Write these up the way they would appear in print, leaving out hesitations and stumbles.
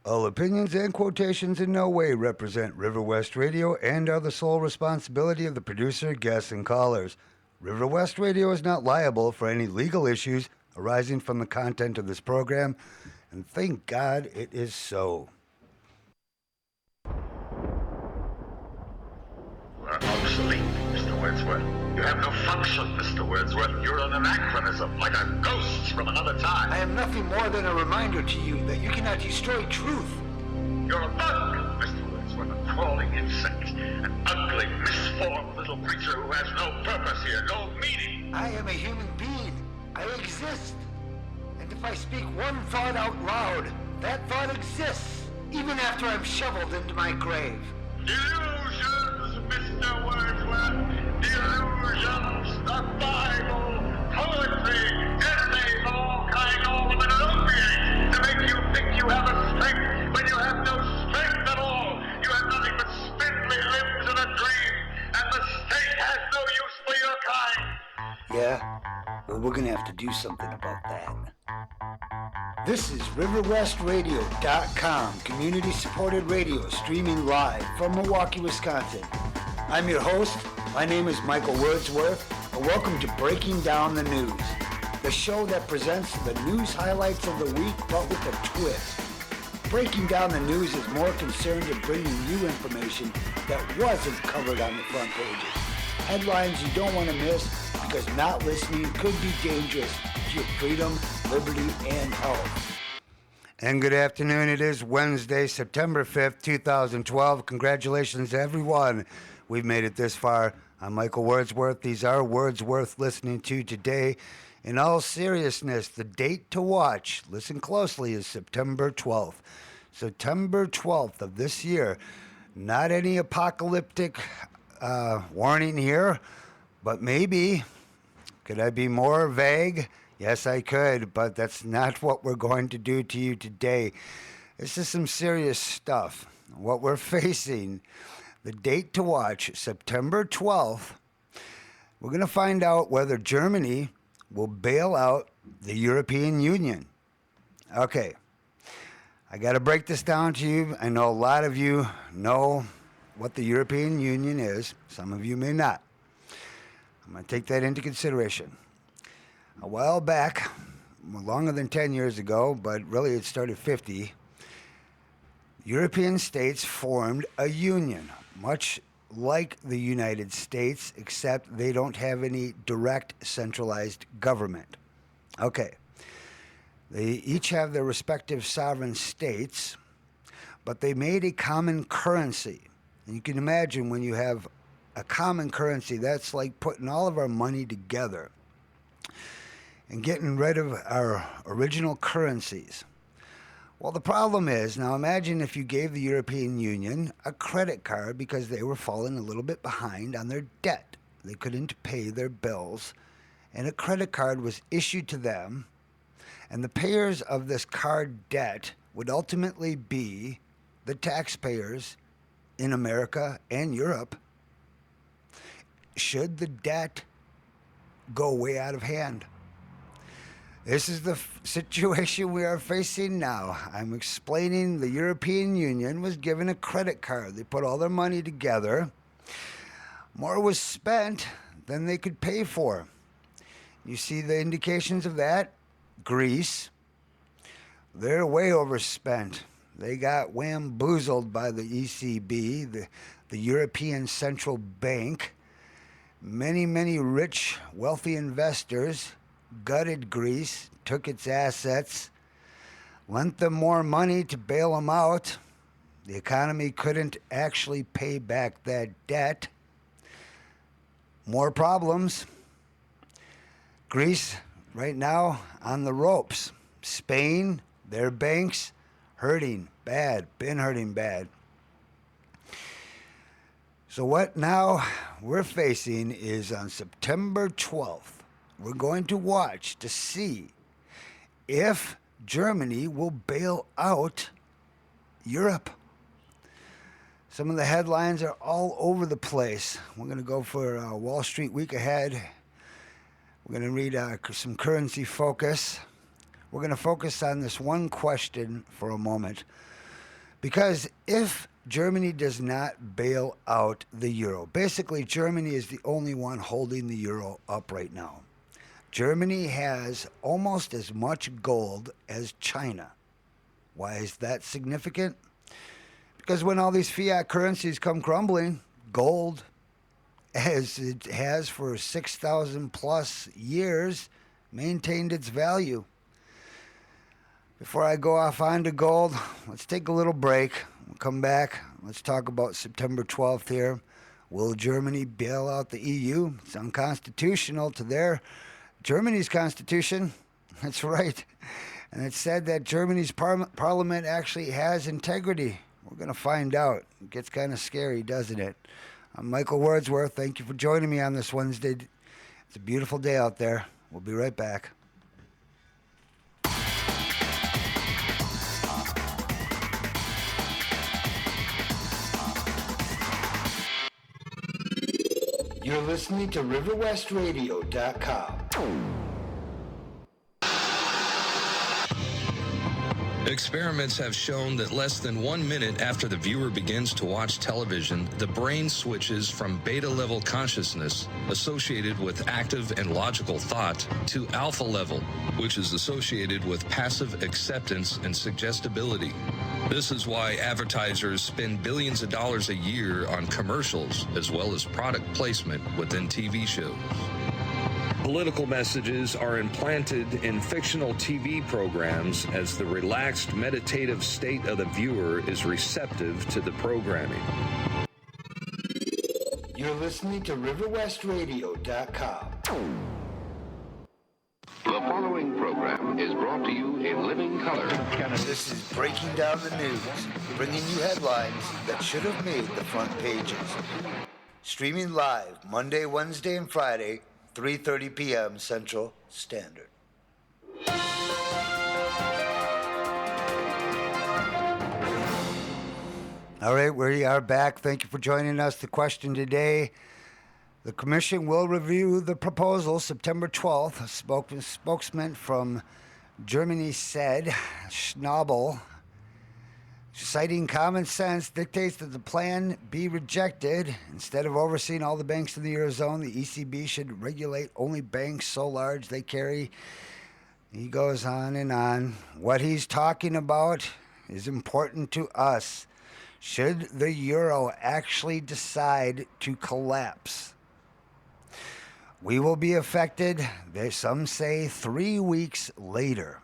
All opinions and quotations in no way represent River West Radio and are the sole responsibility of the producer, guests, and callers. River West Radio is not liable for any legal issues arising from the content of this program, and thank God it is so. You are obsolete, Mr. Wordsworth. You have no function, Mr. Wordsworth. You're an anachronism, like a ghost from another time. I am nothing more than a reminder to you that you cannot destroy truth. You're a bug, Mr. Wordsworth, a crawling insect, an ugly, misformed little creature who has no purpose here, no meaning. I am a human being. I exist. And if I speak one thought out loud, that thought exists, even after I'm shoveled into my grave. Illusions, Mr. Wordsworth. Illusions, the Bible, poetry, essays of all kinds, all of it an opiate to make you think you have a strength when you have no strength at all. You have nothing but spindly limbs and a dream, and the state has no use for your kind. Yeah? Well, we're gonna have to do something about that. This is RiverWestRadio.com, community-supported radio streaming live from Milwaukee, Wisconsin. I'm your host. My name is Michael Wordsworth, and welcome to Breaking Down the News, the show that presents the news highlights of the week, but with a twist. Breaking Down the News is more concerned in bringing you information that wasn't covered on the front pages. Headlines you don't want to miss, because not listening could be dangerous to your freedom, liberty, and health. And good afternoon. It is Wednesday, September 5th, 2012. Congratulations, everyone. We've made it this far. I'm Michael Wordsworth. These are words worth listening to today. In all seriousness, the date to watch, listen closely, is September 12th. September 12th of this year. Not any apocalyptic warning here, but maybe. Could I be more vague? Yes, I could, but that's not what we're going to do to you today. This is some serious stuff. What we're facing, the date to watch, September 12th, we're going to find out whether Germany will bail out the European Union. Okay, I got to break this down to you. I know a lot of you know what the European Union is. Some of you may not. I'm going to take that into consideration. A while back, longer than 10 years ago, but really it started 50, European states formed a union, much like the United States, except they don't have any direct centralized government. Okay. They each have their respective sovereign states, but they made a common currency. And you can imagine when you have a common currency, that's like putting all of our money together and getting rid of our original currencies. Well, the problem is, now imagine if you gave the European Union a credit card because they were falling a little bit behind on their debt. They couldn't pay their bills, and a credit card was issued to them, and the payers of this card debt would ultimately be the taxpayers in America and Europe should the debt go way out of hand. This is the situation we are facing now. I'm explaining the European Union was given a credit card. They put all their money together. More was spent than they could pay for. You see the indications of that? Greece. They're way overspent. They got whamboozled by the ECB, the European Central Bank. Many rich, wealthy investors gutted Greece, took its assets, lent them more money to bail them out. The economy couldn't actually pay back that debt. More problems. Greece, right now, on the ropes. Spain, their banks, hurting bad, been hurting bad. So what now we're facing is on September 12th, we're going to watch to see if Germany will bail out Europe. Some of the headlines are all over the place. We're going to go for Wall Street week ahead. We're going to read some currency focus. We're going to focus on this one question for a moment. Because if Germany does not bail out the euro, basically Germany is the only one holding the euro up right now. Germany has almost as much gold as China. Why is that significant? Because when all these fiat currencies come crumbling, gold, as it has for 6,000 plus years, maintained its value. Before I go off onto gold, let's take a little break. We'll come back. Let's talk about September 12th here. Will Germany bail out the EU? It's unconstitutional to Germany's constitution. That's right. And it said that Germany's parliament actually has integrity. We're going to find out. It gets kind of scary, doesn't it? I'm Michael Wordsworth. Thank you for joining me on this Wednesday. It's a beautiful day out there. We'll be right back. You're listening to RiverWestRadio.com. Experiments have shown that less than 1 minute after the viewer begins to watch television, the brain switches from beta-level consciousness, associated with active and logical thought, to alpha level, which is associated with passive acceptance and suggestibility. This is why advertisers spend billions of dollars a year on commercials, as well as product placement within TV shows. Political messages are implanted in fictional TV programs as the relaxed meditative state of the viewer is receptive to the programming. You're listening to RiverWestRadio.com. The following program is brought to you in living color. This is Breaking Down the News, bringing you headlines that should have made the front pages. Streaming live Monday, Wednesday, and Friday, 3:30 p.m. Central Standard. All right, we are back. Thank you for joining us. The question today, the commission will review the proposal September 12th. A spokesman from Germany said, Schnabel, citing common sense, dictates that the plan be rejected. Instead of overseeing all the banks in the Eurozone, the ECB should regulate only banks so large they carry. He goes on and on. What he's talking about is important to us. Should the euro actually decide to collapse, we will be affected, some say, 3 weeks later.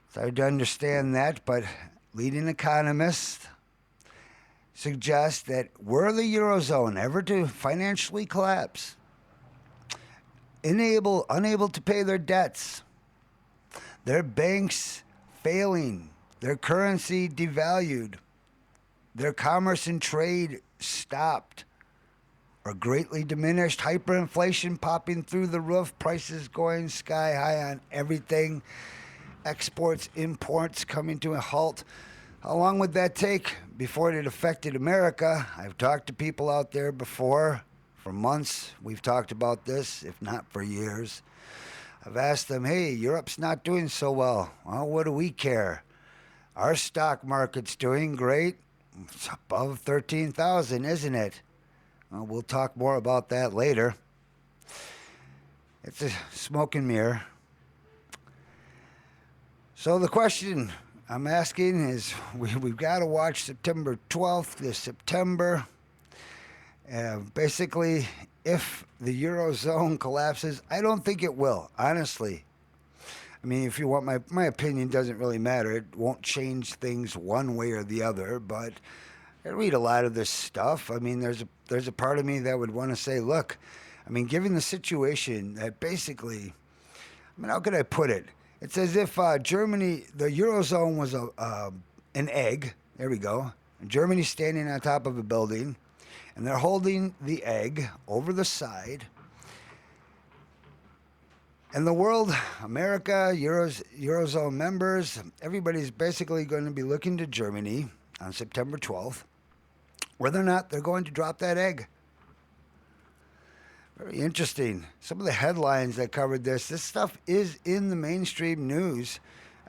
It's hard to understand that, but leading economists suggest that were the Eurozone ever to financially collapse, unable to pay their debts, their banks failing, their currency devalued, their commerce and trade stopped or greatly diminished, hyperinflation popping through the roof, prices going sky high on everything, exports, imports coming to a halt. How long would that take before it affected America? I've talked to people out there before. For months, we've talked about this, if not for years. I've asked them, hey, Europe's not doing so well. Well, what do we care? Our stock market's doing great. It's above 13,000, isn't it? Well, we'll talk more about that later. It's a smoke and mirror. So the question I'm asking is, we've got to watch September 12th this September. Basically, if the Eurozone collapses, I don't think it will, honestly. I mean, if you want my opinion, doesn't really matter. It won't change things one way or the other, but I read a lot of this stuff. I mean, there's a part of me that would want to say, look, I mean, given the situation that basically, I mean, how could I put it? It's as if Germany, the Eurozone was an egg. There we go. And Germany's standing on top of a building, and they're holding the egg over the side. And the world, America, Eurozone members, everybody's basically going to be looking to Germany on September 12th, whether or not they're going to drop that egg. Very interesting. Some of the headlines that covered this stuff is in the mainstream news.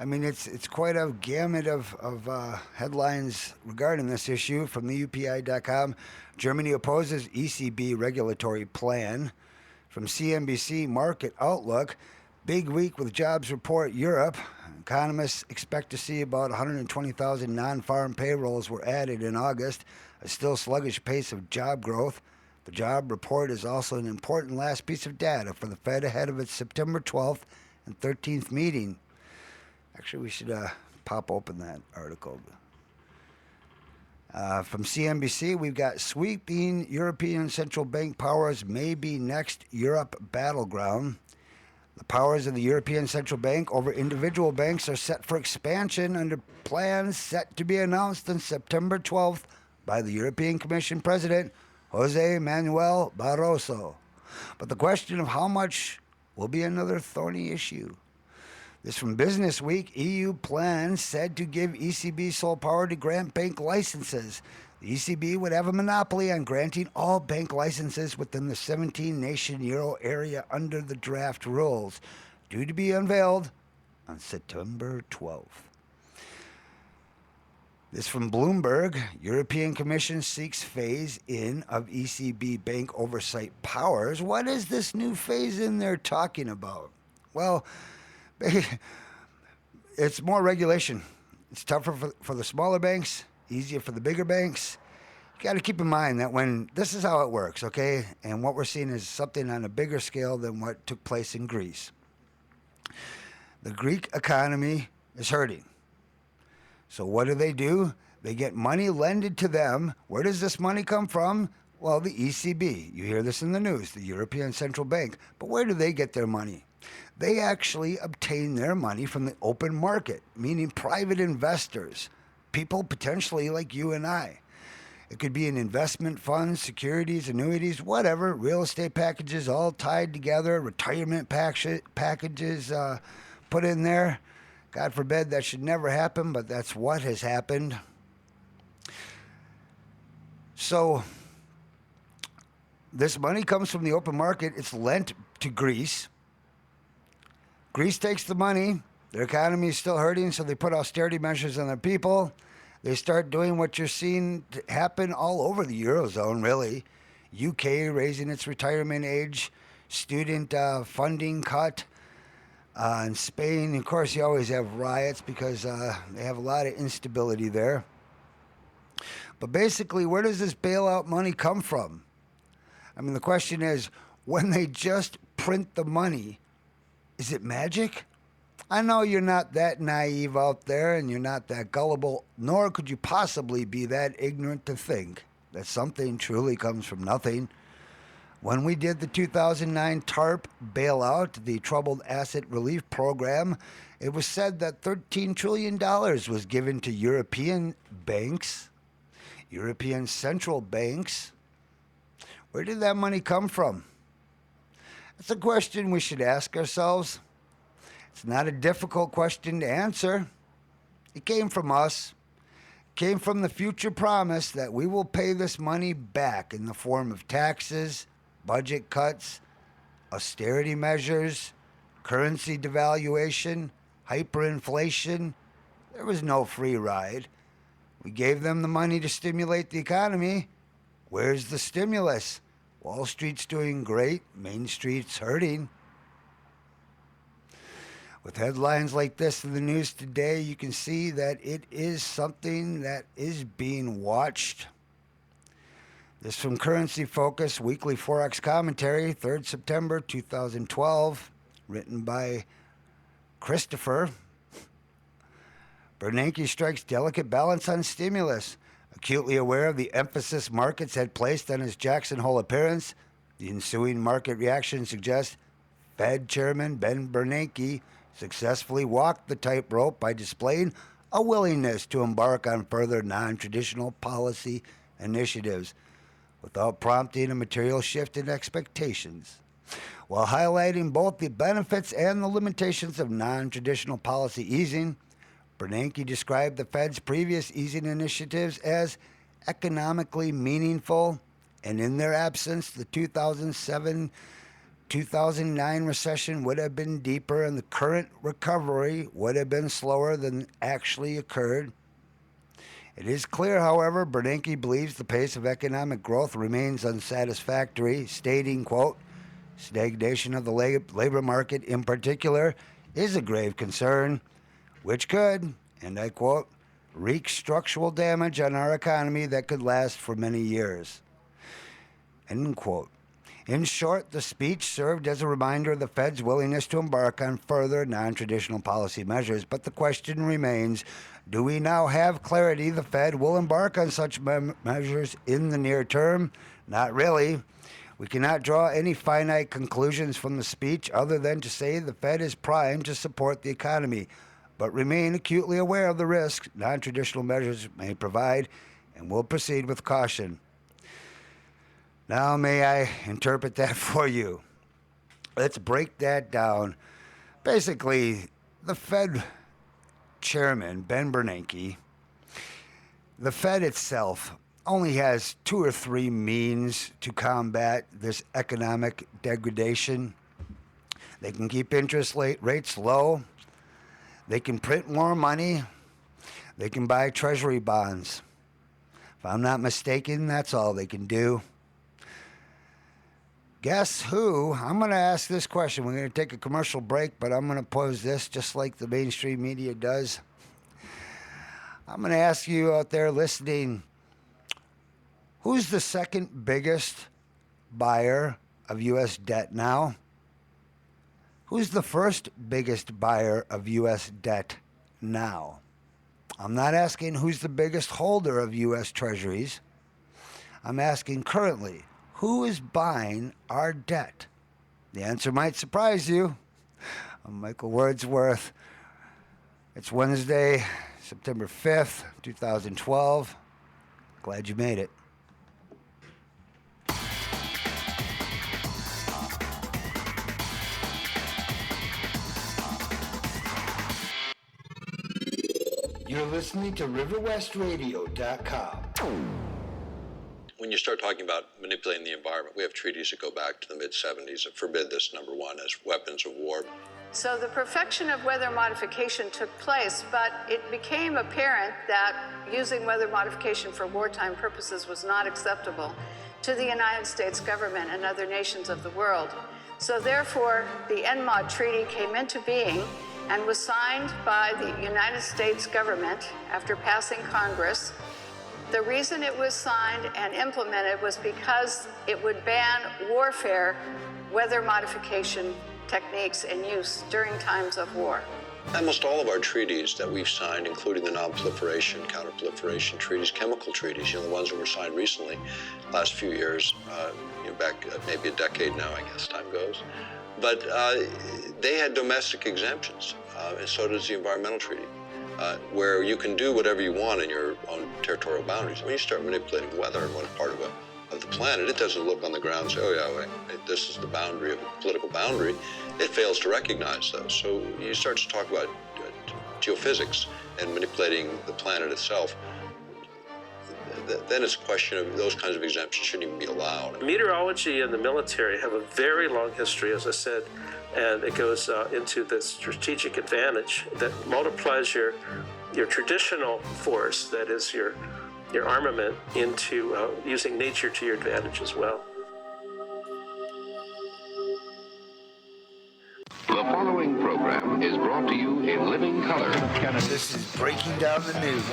I mean, it's quite a gamut of headlines regarding this issue from the UPI.com. Germany opposes ECB regulatory plan. From CNBC Market Outlook, big week with jobs report Europe. Economists expect to see about 120,000 non-farm payrolls were added in August, a still sluggish pace of job growth. The job report is also an important last piece of data for the Fed ahead of its September 12th and 13th meeting. Actually, we should pop open that article. From CNBC, we've got sweeping European central bank powers may be next Europe battleground. The powers of the European Central Bank over individual banks are set for expansion under plans set to be announced on September 12th by the European Commission President, Jose Manuel Barroso. But the question of how much will be another thorny issue. This from Business Week. EU plans said to give ECB sole power to grant bank licenses. The ECB would have a monopoly on granting all bank licenses within the 17-nation euro area under the draft rules, due to be unveiled on September 12th. This from Bloomberg. European Commission seeks phase-in of ECB bank oversight powers. What is this new phase-in they're talking about? Well, it's more regulation. It's tougher for the smaller banks, easier for the bigger banks. You got to keep in mind that when this is how it works, okay? And what we're seeing is something on a bigger scale than what took place in Greece. The Greek economy is hurting. So what do? They get money lended to them. Where does this money come from? Well, the ECB. You hear this in the news, the European Central Bank. But where do they get their money? They actually obtain their money from the open market, meaning private investors, people potentially like you and I. It could be in investment funds, securities, annuities, whatever, real estate packages all tied together, retirement packages put in there. God forbid that should never happen, but that's what has happened. So this money comes from the open market. It's lent to Greece. Greece takes the money. Their economy is still hurting, so they put austerity measures on their people. They start doing what you're seeing happen all over the Eurozone, really. UK raising its retirement age, student funding cut. In Spain, of course, you always have riots because they have a lot of instability there. But basically, where does this bailout money come from? I mean, the question is, when they just print the money, is it magic? I know you're not that naive out there and you're not that gullible, nor could you possibly be that ignorant to think that something truly comes from nothing. When we did the 2009 TARP bailout, the Troubled Asset Relief Program, it was said that $13 trillion was given to European banks, European central banks. Where did that money come from? That's a question we should ask ourselves. It's not a difficult question to answer. It came from us. It came from the future promise that we will pay this money back in the form of taxes, budget cuts, austerity measures, currency devaluation, hyperinflation. There was no free ride. We gave them the money to stimulate the economy. Where's the stimulus? Wall Street's doing great. Main Street's hurting. With headlines like this in the news today, you can see that it is something that is being watched. This from Currency Focus, Weekly Forex Commentary, 3rd September 2012, written by Christopher. Bernanke strikes delicate balance on stimulus. Acutely aware of the emphasis markets had placed on his Jackson Hole appearance, the ensuing market reaction suggests Fed Chairman Ben Bernanke successfully walked the tightrope by displaying a willingness to embark on further non-traditional policy initiatives without prompting a material shift in expectations, while highlighting both the benefits and the limitations of non-traditional policy easing. Bernanke described the Fed's previous easing initiatives as economically meaningful, and in their absence, the 2007 2009 recession would have been deeper and the current recovery would have been slower than actually occurred. It is clear, however, Bernanke believes the pace of economic growth remains unsatisfactory, stating, quote, stagnation of the labor market in particular is a grave concern, which could, and I quote, wreak structural damage on our economy that could last for many years, end quote. In short, the speech served as a reminder of the Fed's willingness to embark on further non-traditional policy measures. But the question remains, do we now have clarity the Fed will embark on such measures in the near term? Not really. We cannot draw any finite conclusions from the speech other than to say the Fed is primed to support the economy, but remain acutely aware of the risks non-traditional measures may provide and will proceed with caution. Now, may I interpret that for you? Let's break that down. Basically, the Fed chairman, Ben Bernanke, the Fed itself only has 2 or 3 means to combat this economic degradation. They can keep interest rates low. They can print more money. They can buy treasury bonds. If I'm not mistaken, that's all they can do. Guess who? I'm going to ask this question. We're going to take a commercial break, but I'm going to pose this just like the mainstream media does. I'm going to ask you out there listening, who's the second biggest buyer of U.S. debt now? Who's the first biggest buyer of U.S. debt now? I'm not asking who's the biggest holder of U.S. treasuries. I'm asking currently, who is buying our debt? The answer might surprise you. I'm Michael Wordsworth. It's Wednesday, September 5th, 2012. Glad you made it. You're listening to RiverWestRadio.com. When you start talking about manipulating the environment, we have treaties that go back to the mid-'70s that forbid this, number one, as weapons of war. So the perfection of weather modification took place, but it became apparent that using weather modification for wartime purposes was not acceptable to the United States government and other nations of the world. So therefore, the NMOD Treaty came into being and was signed by the United States government after passing Congress. The reason it was signed and implemented was because it would ban warfare, weather modification techniques and use during times of war. Almost all of our treaties that we've signed, including the non-proliferation, counter-proliferation treaties, chemical treaties, the ones that were signed recently, last few years, back maybe a decade now, I guess time goes. But they had domestic exemptions, and so does the environmental treaty. Where you can do whatever you want in your own territorial boundaries. When you start manipulating weather in one part of the planet, it doesn't look on the ground and say, oh yeah, wait, this is the boundary of a political boundary. It fails to recognize those. So you start to talk about geophysics and manipulating the planet itself. Then it's a question of those kinds of exemptions shouldn't even be allowed. Meteorology and the military have a very long history, as I said, and it goes into the strategic advantage that multiplies your traditional force, that is your armament, into using nature to your advantage as well. The following program is brought to you in living color. This is Breaking Down the News,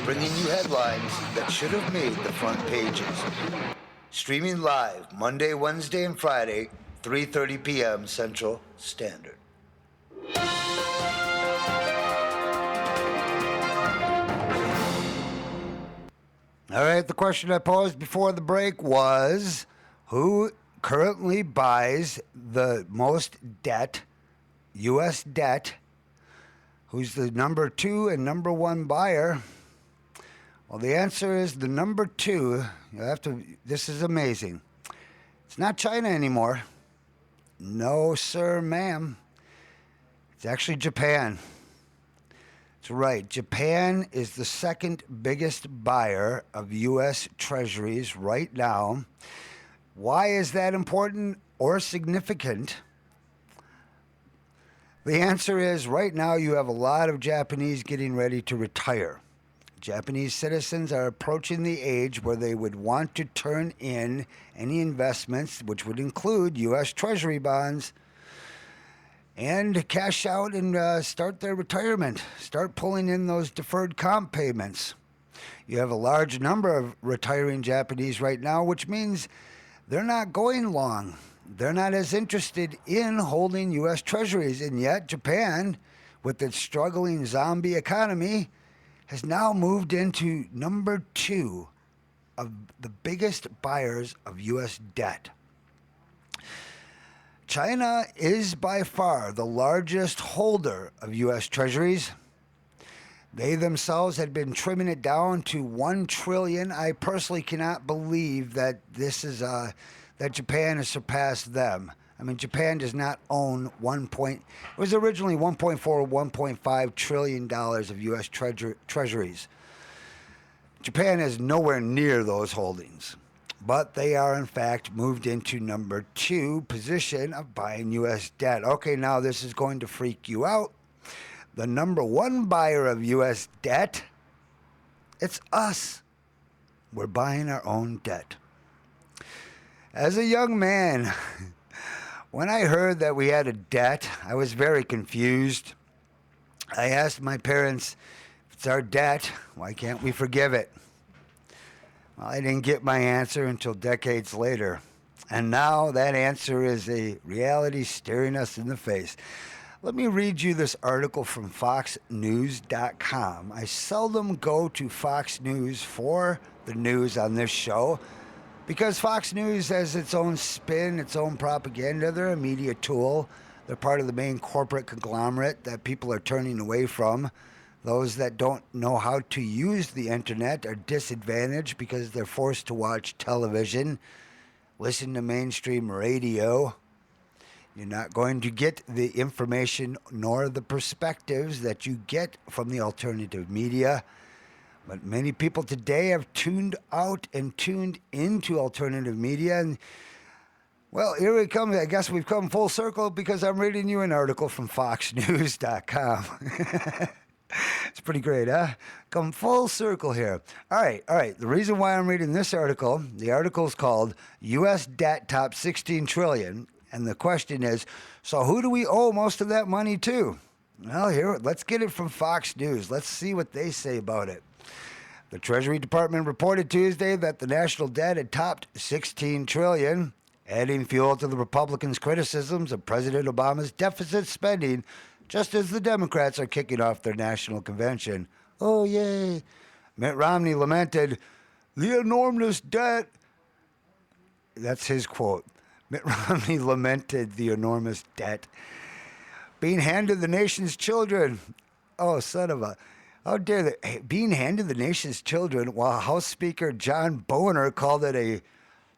bringing you headlines that should have made the front pages. Streaming live Monday, Wednesday, and Friday, 3:30 p.m. Central Standard. All right, the question I posed before the break was, who currently buys the most debt, U.S. debt? Who's the number 2 and number 1 buyer? Well, the answer is the number 2. This is amazing. It's not China anymore. No, sir, ma'am. It's actually Japan. That's right. Japan is the second biggest buyer of U.S. treasuries right now. Why is that important? or significant? The answer is right now you have a lot of Japanese getting ready to retire. Japanese citizens are approaching the age where they would want to turn in any investments, which would include U.S. Treasury bonds, and cash out and start their retirement. Start pulling in those deferred comp payments. You have a large number of retiring Japanese right now, which means they're not going long. They're not as interested in holding U.S. Treasuries. And yet Japan, with its struggling zombie economy, has now moved into number 2 of the biggest buyers of U.S. debt. China is by far the largest holder of U.S. Treasuries. They themselves had been trimming it down to $1 trillion. I personally cannot believe that that Japan has surpassed them. I mean, Japan does not own it was originally 1.4 or 1.5 trillion dollars of U.S. treasuries. Japan is nowhere near those holdings, but they are in fact moved into number 2 position of buying U.S. debt. Okay, now this is going to freak you out. The number 1 buyer of U.S. debt, it's us. We're buying our own debt. As a young man, when I heard that we had a debt, I was very confused. I asked my parents, if it's our debt, why can't we forgive it? Well, I didn't get my answer until decades later. And now that answer is a reality staring us in the face. Let me read you this article from FoxNews.com. I seldom go to Fox News for the news on this show because Fox News has its own spin, its own propaganda. They're a media tool. They're part of the main corporate conglomerate that people are turning away from. Those that don't know how to use the internet are disadvantaged because they're forced to watch television, listen to mainstream radio. You're not going to get the information nor the perspectives that you get from the alternative media. But many people today have tuned out and tuned into alternative media. And, well, here we come. I guess we've come full circle because I'm reading you an article from FoxNews.com. It's pretty great, huh? Come full circle here. All right. The reason why I'm reading this article, the article is called U.S. Debt Tops $16 Trillion. And the question is, so who do we owe most of that money to? Well, here, let's get it from Fox News. Let's see what they say about it. The Treasury Department reported Tuesday that the national debt had topped $16 trillion, adding fuel to the Republicans' criticisms of President Obama's deficit spending, just as the Democrats are kicking off their national convention. Oh, yay. Mitt Romney lamented, the enormous debt. That's his quote. Mitt Romney lamented the enormous debt being handed the nation's children. Oh, son of a... How dare they... Being handed the nation's children while House Speaker John Boehner called it a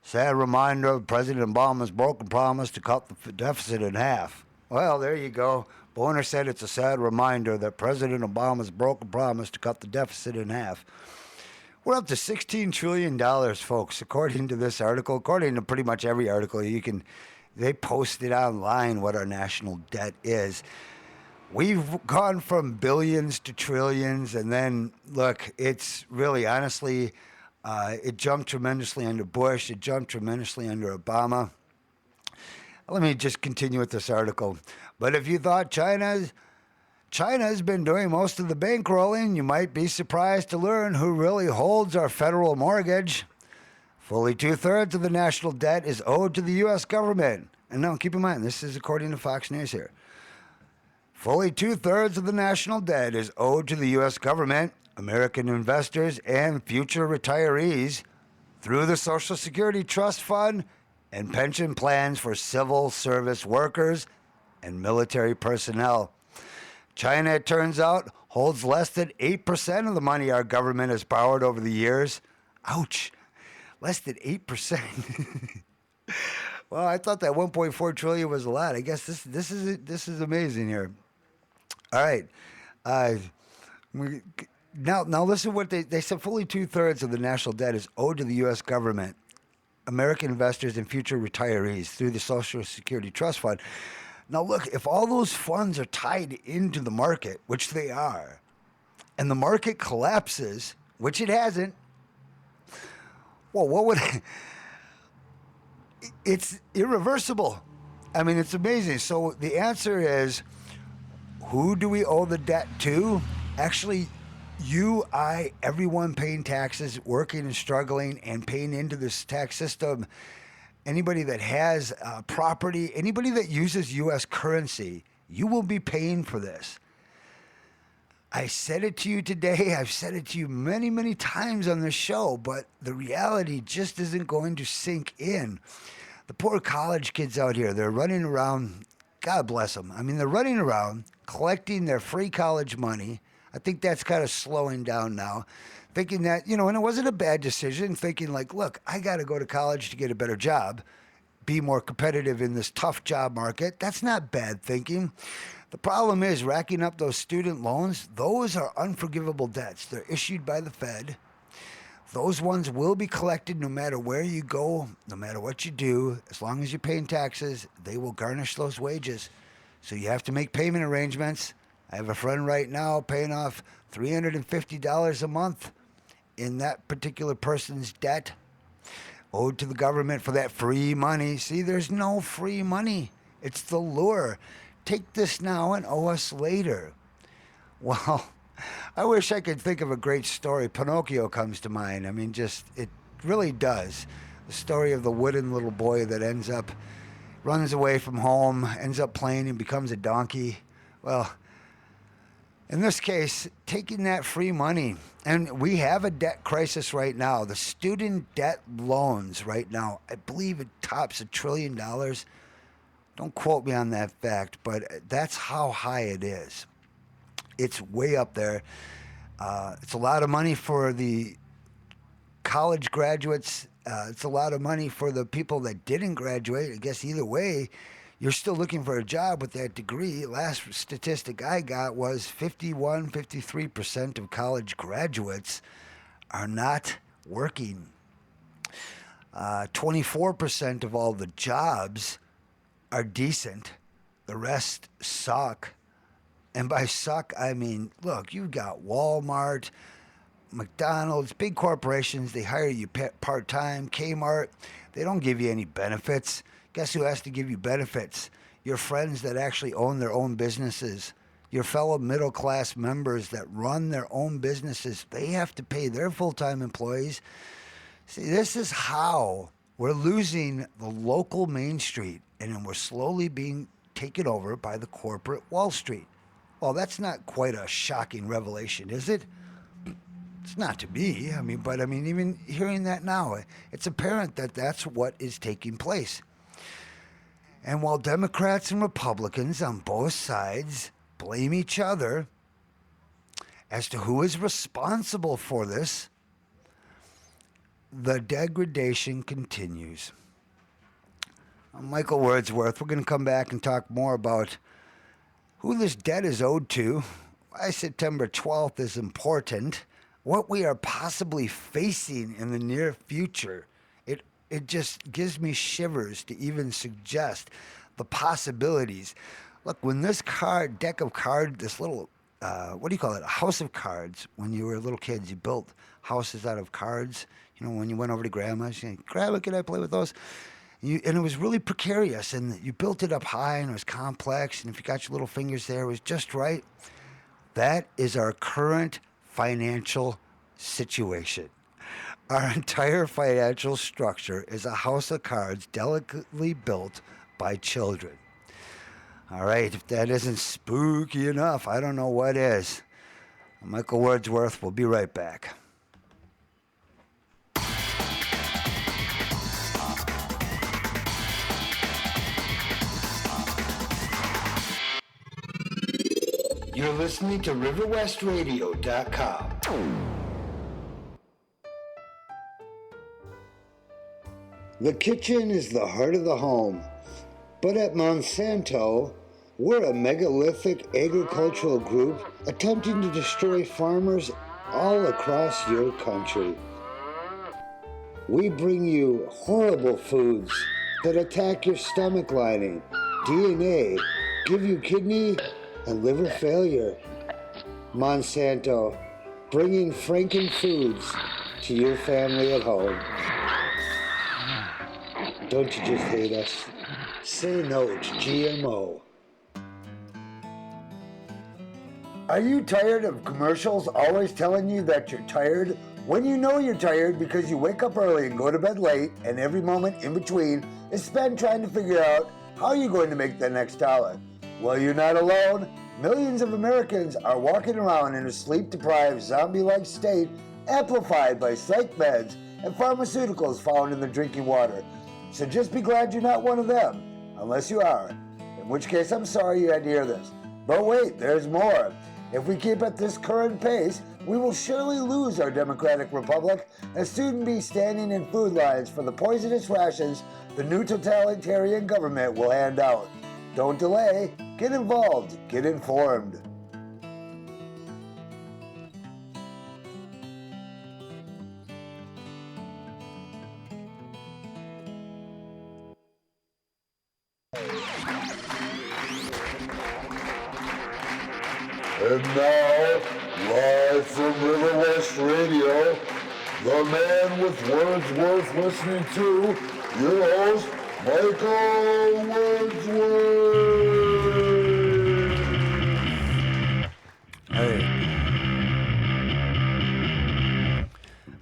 sad reminder of President Obama's broken promise to cut the deficit in half. Well, there you go. Boehner said it's a sad reminder that President Obama's broken promise to cut the deficit in half. We're up to $16 trillion, folks, according to this article. According to pretty much every article, they posted online what our national debt is. We've gone from billions to trillions, and then, look, it's really, honestly, it jumped tremendously under Bush. It jumped tremendously under Obama. Let me just continue with this article. But if you thought China's been doing most of the bankrolling, you might be surprised to learn who really holds our federal mortgage. Fully 2/3 of the national debt is owed to the U.S. government. And now, keep in mind, this is according to Fox News here. Fully 2/3 of the national debt is owed to the U.S. government, American investors, and future retirees through the Social Security Trust Fund and pension plans for civil service workers and military personnel. China, it turns out, holds less than 8% of the money our government has borrowed over the years. Ouch. Less than 8%. Well, I thought that 1.4 trillion was a lot. I guess this is amazing here. All right. Now listen what they said. Fully 2/3 of the national debt is owed to the U.S. government. American investors and future retirees through the Social Security Trust Fund. Now, look, if all those funds are tied into the market, which they are, and the market collapses, which it hasn't, well, what would... It's irreversible. I mean, it's amazing. So the answer is, who do we owe the debt to? Actually, you, I, everyone paying taxes, working and struggling and paying into this tax system. Anybody that has property, anybody that uses U.S. currency, you will be paying for this. I said it to you today. I've said it to you many, many times on this show, but the reality just isn't going to sink in. The poor college kids out here, they're running around, God bless them. I mean, they're running around collecting their free college money. I think that's kind of slowing down now. Thinking that, and it wasn't a bad decision, thinking like, look, I got to go to college to get a better job, be more competitive in this tough job market. That's not bad thinking. The problem is racking up those student loans. Those are unforgivable debts. They're issued by the Fed. Those ones will be collected no matter where you go, no matter what you do. As long as you're paying taxes, they will garnish those wages. So you have to make payment arrangements. I have a friend right now paying off $350 a month in that particular person's debt owed to the government for that free money. See, there's no free money. It's the lure. Take this now and owe us later. Well, I wish I could think of a great story. Pinocchio comes to mind. I mean, it really does. The story of the wooden little boy that runs away from home, ends up playing and becomes a donkey. Well, in this case, taking that free money, and we have a debt crisis right now. The student debt loans right now, I believe it tops $1 trillion. Don't quote me on that fact, but that's how high it is. It's way up there. It's a lot of money for the college graduates. It's a lot of money for the people that didn't graduate. I guess either way, you're still looking for a job with that degree. Last statistic I got was 53% of college graduates are not working. 24% of all the jobs are decent. The rest suck. And by suck, I mean, look, you've got Walmart, McDonald's, big corporations. They hire you part-time. Kmart, they don't give you any benefits. Guess who has to give you benefits? Your friends that actually own their own businesses. Your fellow middle-class members that run their own businesses. They have to pay their full-time employees. See, this is how we're losing the local Main Street, and then we're slowly being taken over by the corporate Wall Street. Well, that's not quite a shocking revelation, is it? It's not to me. But even hearing that now, it's apparent that that's what is taking place. And while Democrats and Republicans on both sides blame each other as to who is responsible for this, the degradation continues. I'm Michael Wordsworth. We're going to come back and talk more about who this debt is owed to, why September 12th is important, what we are possibly facing in the near future. It just gives me shivers to even suggest the possibilities. Look, when this deck of cards, this little, what do you call it, a house of cards, when you were little kids, you built houses out of cards. When you went over to Grandma, she said, Grandma, can I play with those? And it was really precarious, and you built it up high, and it was complex, and if you got your little fingers there, it was just right. That is our current financial situation. Our entire financial structure is a house of cards delicately built by children. All right, if that isn't spooky enough, I don't know what is. I'm Michael Wordsworth. We'll be right back. You're listening to RiverWestRadio.com. The kitchen is the heart of the home, but at Monsanto, we're a megalithic agricultural group attempting to destroy farmers all across your country. We bring you horrible foods that attack your stomach lining, DNA, give you kidney and liver failure. Monsanto, bringing Franken foods to your family at home. Don't you just hate us? Say no to GMO. Are you tired of commercials always telling you that you're tired when you know you're tired because you wake up early and go to bed late and every moment in between is spent trying to figure out how you're going to make that next dollar? Well, you're not alone. Millions of Americans are walking around in a sleep-deprived, zombie-like state amplified by psych meds and pharmaceuticals found in their drinking water. So just be glad you're not one of them, unless you are, in which case I'm sorry you had to hear this. But wait, there's more. If we keep at this current pace, we will surely lose our democratic republic and soon be standing in food lines for the poisonous rations the new totalitarian government will hand out. Don't delay, get involved, get informed. And now, live from River West Radio, the man with words worth listening to, your host, Michael Wordsworth.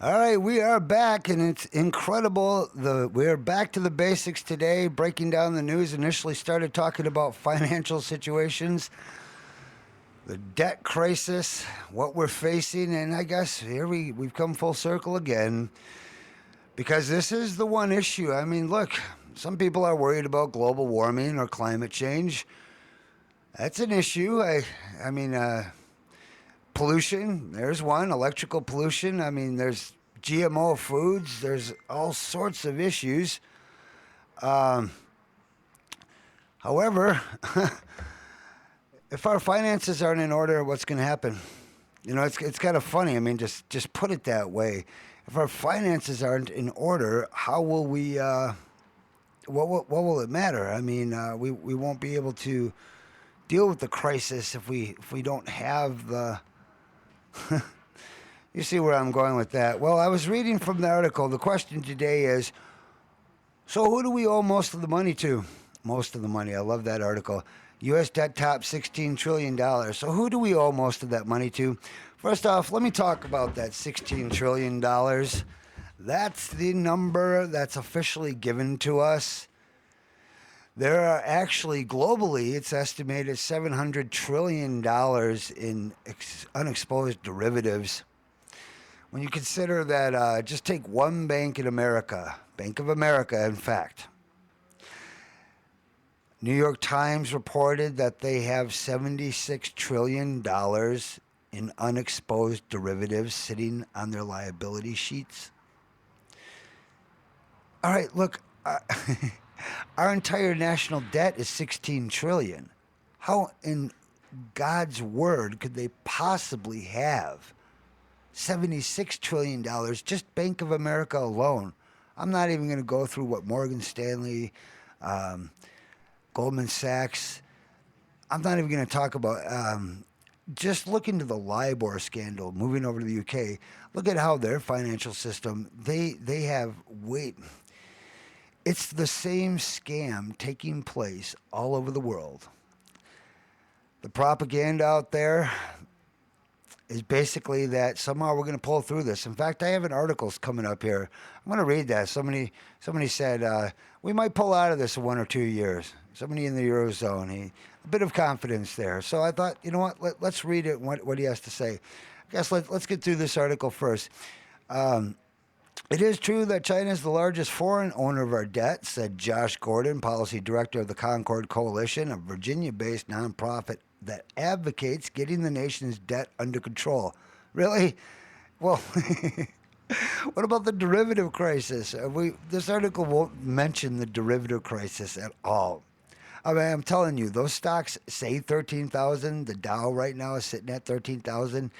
All right, we are back, and it's incredible. We're back to the basics today, breaking down the news. Initially started talking about financial situations, the debt crisis, what we're facing, and I guess here we've come full circle again, because this is the one issue. I mean, look, some people are worried about global warming or climate change. That's an issue. I mean, pollution, there's one. Electrical pollution. I mean, there's GMO foods. There's all sorts of issues. However, if our finances aren't in order, what's going to happen? You know, it's kind of funny. I mean, just put it that way. If our finances aren't in order, how will we? What will it matter? I mean, we won't be able to deal with the crisis if we don't have the. You see where I'm going with that. Well, I was reading from the article. The question today is, so who do we owe most of the money to? Most of the money. I love that article. U.S. debt tops $16 trillion. So who do we owe most of that money to? First off, let me talk about that $16 trillion. That's the number that's officially given to us. There are actually, globally, it's estimated $700 trillion in unexposed derivatives. When you consider that, just take one bank in America, Bank of America, in fact. New York Times reported that they have $76 trillion in unexposed derivatives sitting on their liability sheets. All right, look, our entire national debt is $16 trillion. How in God's word could they possibly have $76 trillion, just Bank of America alone? I'm not even going to go through what Morgan Stanley, Goldman Sachs, I'm not even going to talk about, just look into the LIBOR scandal, moving over to the UK. Look at how their financial system, they have, it's the same scam taking place all over the world. The propaganda out there is basically that somehow we're going to pull through this. In fact, I have an article coming up here. I'm going to read that. Somebody said, we might pull out of this in 1 or 2 years. Somebody in the Eurozone. A bit of confidence there. So I thought, you know what, let's read it, what he has to say. I guess let's get through this article first. It is true that China is the largest foreign owner of our debt, said Josh Gordon, policy director of the Concord Coalition, a Virginia-based nonprofit that advocates getting the nation's debt under control. Really? Well, what about the derivative crisis? This article won't mention the derivative crisis at all. I mean, I'm telling you, those stocks say 13,000. The Dow right now is sitting at 13,000.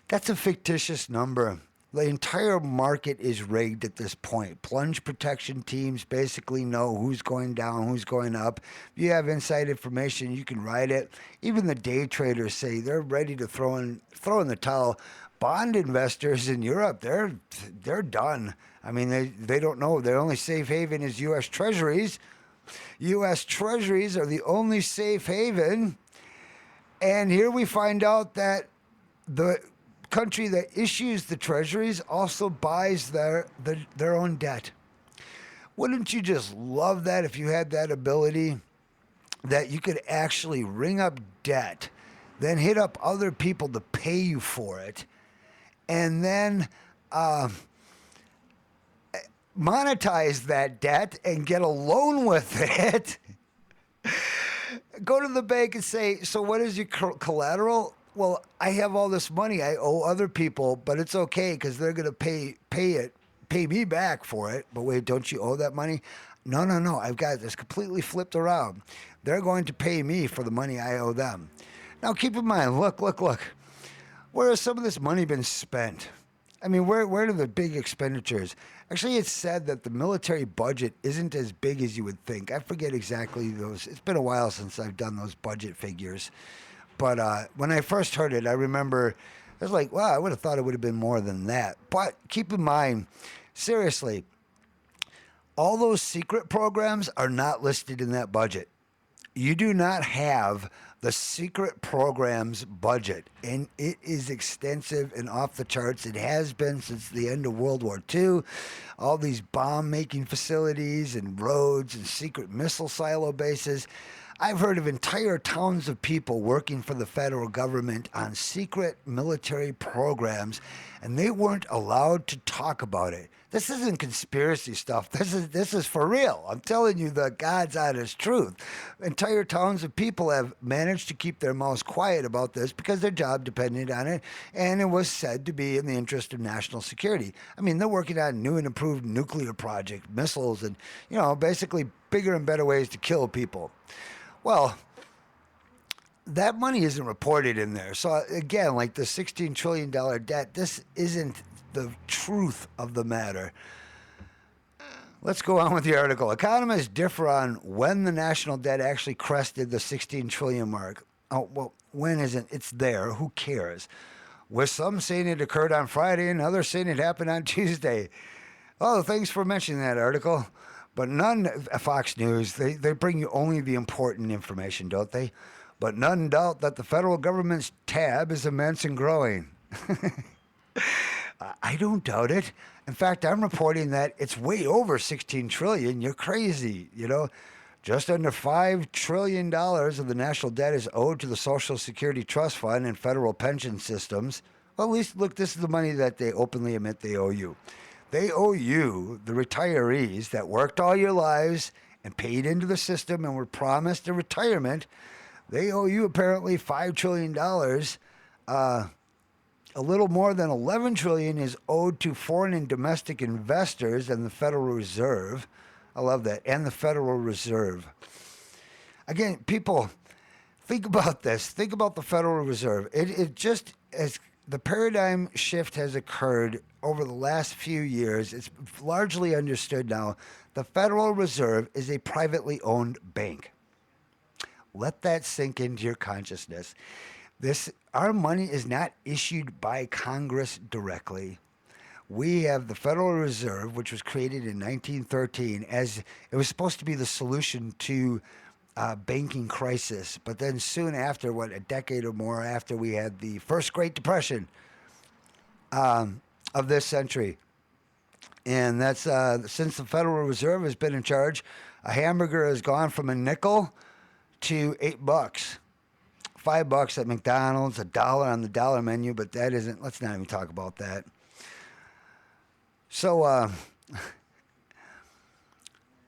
That's a fictitious number. The entire market is rigged at this point. Plunge protection teams basically know who's going down, who's going up. If you have inside information, you can ride it. Even the day traders say they're ready to throw in the towel. Bond investors in Europe, they're done. I mean, they don't know. Their only safe haven is U.S. Treasuries. U.S. Treasuries are the only safe haven. And here we find out that the country that issues the treasuries also buys their own debt. Wouldn't you just love that if you had that ability, that you could actually ring up debt, then hit up other people to pay you for it, and then monetize that debt and get a loan with it? Go to the bank and say, so what is your collateral? Well, I have all this money I owe other people, but it's okay because they're going to pay me back for it. But wait, don't you owe that money? No. I've got this completely flipped around. They're going to pay me for the money I owe them. Now, keep in mind, look. Where has some of this money been spent? I mean, where are the big expenditures? Actually, it's said that the military budget isn't as big as you would think. I forget exactly those. It's been a while since I've done those budget figures. But when I first heard it, I remember I was like, wow, I would have thought it would have been more than that. But keep in mind, seriously, all those secret programs are not listed in that budget. You do not have the secret programs budget, and it is extensive and off the charts. It has been since the end of World War II. All these bomb-making facilities and roads and secret missile silo bases. I've heard of entire towns of people working for the federal government on secret military programs, and they weren't allowed to talk about it. This isn't conspiracy stuff. This is for real. I'm telling you the God's honest truth. Entire towns of people have managed to keep their mouths quiet about this because their job depended on it, and it was said to be in the interest of national security. I mean, they're working on new and improved nuclear project, missiles, and, basically bigger and better ways to kill people. Well, that money isn't reported in there. So again, like the $16 trillion debt, this isn't the truth of the matter. Let's go on with the article. Economists differ on when the national debt actually crested the 16 trillion mark. Oh, well, when isn't? It's there. Who cares? With some saying it occurred on Friday and others saying it happened on Tuesday. Oh, thanks for mentioning that article. But none, Fox News, they bring you only the important information, don't they? But none doubt that the federal government's tab is immense and growing. I don't doubt it. In fact, I'm reporting that it's way over 16 trillion. You're crazy, Just under $5 trillion of the national debt is owed to the Social Security Trust Fund and federal pension systems. Well, at least, look, this is the money that they openly admit they owe you. They owe you, the retirees that worked all your lives and paid into the system and were promised a retirement. They owe you apparently $5 trillion. A little more than $11 trillion is owed to foreign and domestic investors and the Federal Reserve. I love that. And the Federal Reserve. Again, people, think about this. Think about the Federal Reserve. It just, as the paradigm shift has occurred over the last few years, it's largely understood now. The Federal Reserve is a privately owned bank. Let that sink into your consciousness. Our money is not issued by Congress directly. We have the Federal Reserve, which was created in 1913, as it was supposed to be the solution to banking crisis. But then soon after, a decade or more after, we had the first Great Depression of this century. And that's since the Federal Reserve has been in charge, a hamburger has gone from a nickel to $8. $5 at McDonald's, $1 on the dollar menu, but that isn't, let's not even talk about that. So,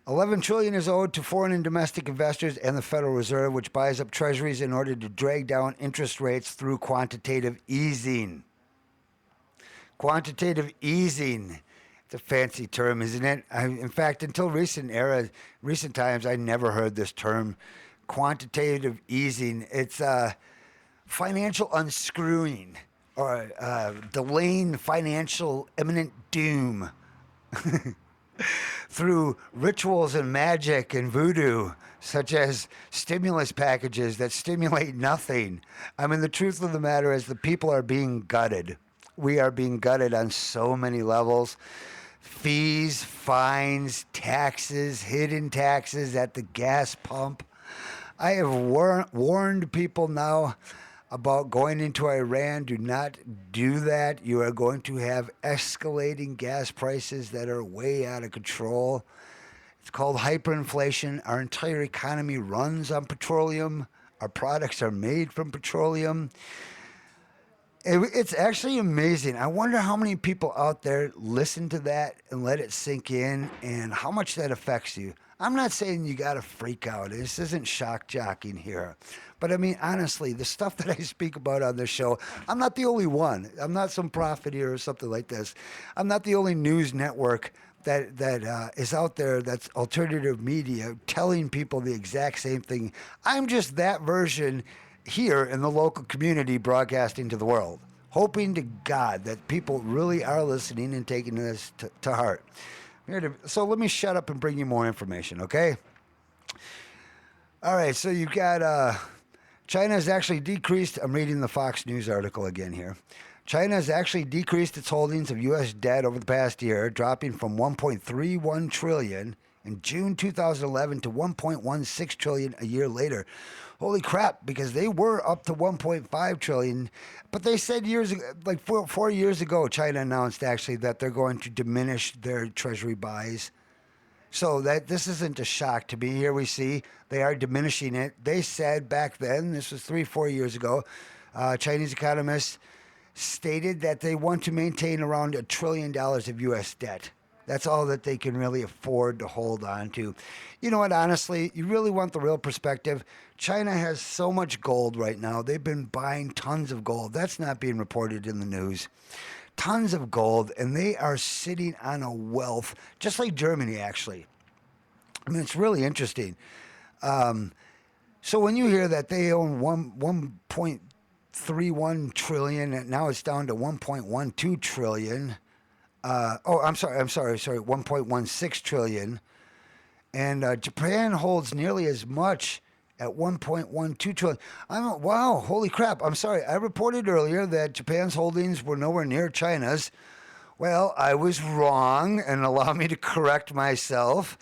11 trillion is owed to foreign and domestic investors and the Federal Reserve, which buys up treasuries in order to drag down interest rates through quantitative easing. Quantitative easing. It's a fancy term, isn't it? In fact, until recent times, I never heard this term. Quantitative easing. It's financial unscrewing. or delaying financial imminent doom through rituals and magic and voodoo, such as stimulus packages that stimulate nothing. I mean, the truth of the matter is the people are being gutted. We are being gutted on so many levels. Fees, fines, taxes, hidden taxes at the gas pump. I have warned people now about going into Iran. Do not do that. You are going to have escalating gas prices that are way out of control. It's called hyperinflation. Our entire economy runs on petroleum. Our products are made from petroleum. It's actually amazing. I wonder how many people out there listen to that and let it sink in and how much that affects you. I'm not saying you got to freak out. This isn't shock jocking here. But I mean, honestly, the stuff that I speak about on this show, I'm not the only one. I'm not some prophet here or something like this. I'm not the only news network that is out there that's alternative media telling people the exact same thing. I'm just that version here in the local community broadcasting to the world, hoping to God that people really are listening and taking this to heart. So let me shut up and bring you more information, okay? All right, so you've got China has actually decreased. I'm reading the Fox News article again here. China has actually decreased its holdings of U.S. debt over the past year, dropping from 1.31 trillion in June 2011 to 1.16 trillion a year later. Holy crap, because they were up to 1.5 trillion, but they said years ago, like 4 years ago, China announced actually that they're going to diminish their treasury buys. So that this isn't a shock to me. Here we see they are diminishing it. They said back then, this was 3-4 years ago, Chinese economists stated that they want to maintain around $1 trillion of U.S. debt. That's all that they can really afford to hold on to. You know what, honestly, you really want the real perspective. China has so much gold right now. They've been buying tons of gold. That's not being reported in the news. Tons of gold, and they are sitting on a wealth, just like Germany, actually. I mean, it's really interesting. So when you hear that they own 1.31 trillion, and now it's down to 1.12 trillion. I'm sorry, 1.16 trillion. And Japan holds nearly as much at 1.12 trillion. Wow, holy crap. I'm sorry. I reported earlier that Japan's holdings were nowhere near China's. Well, I was wrong, and allow me to correct myself.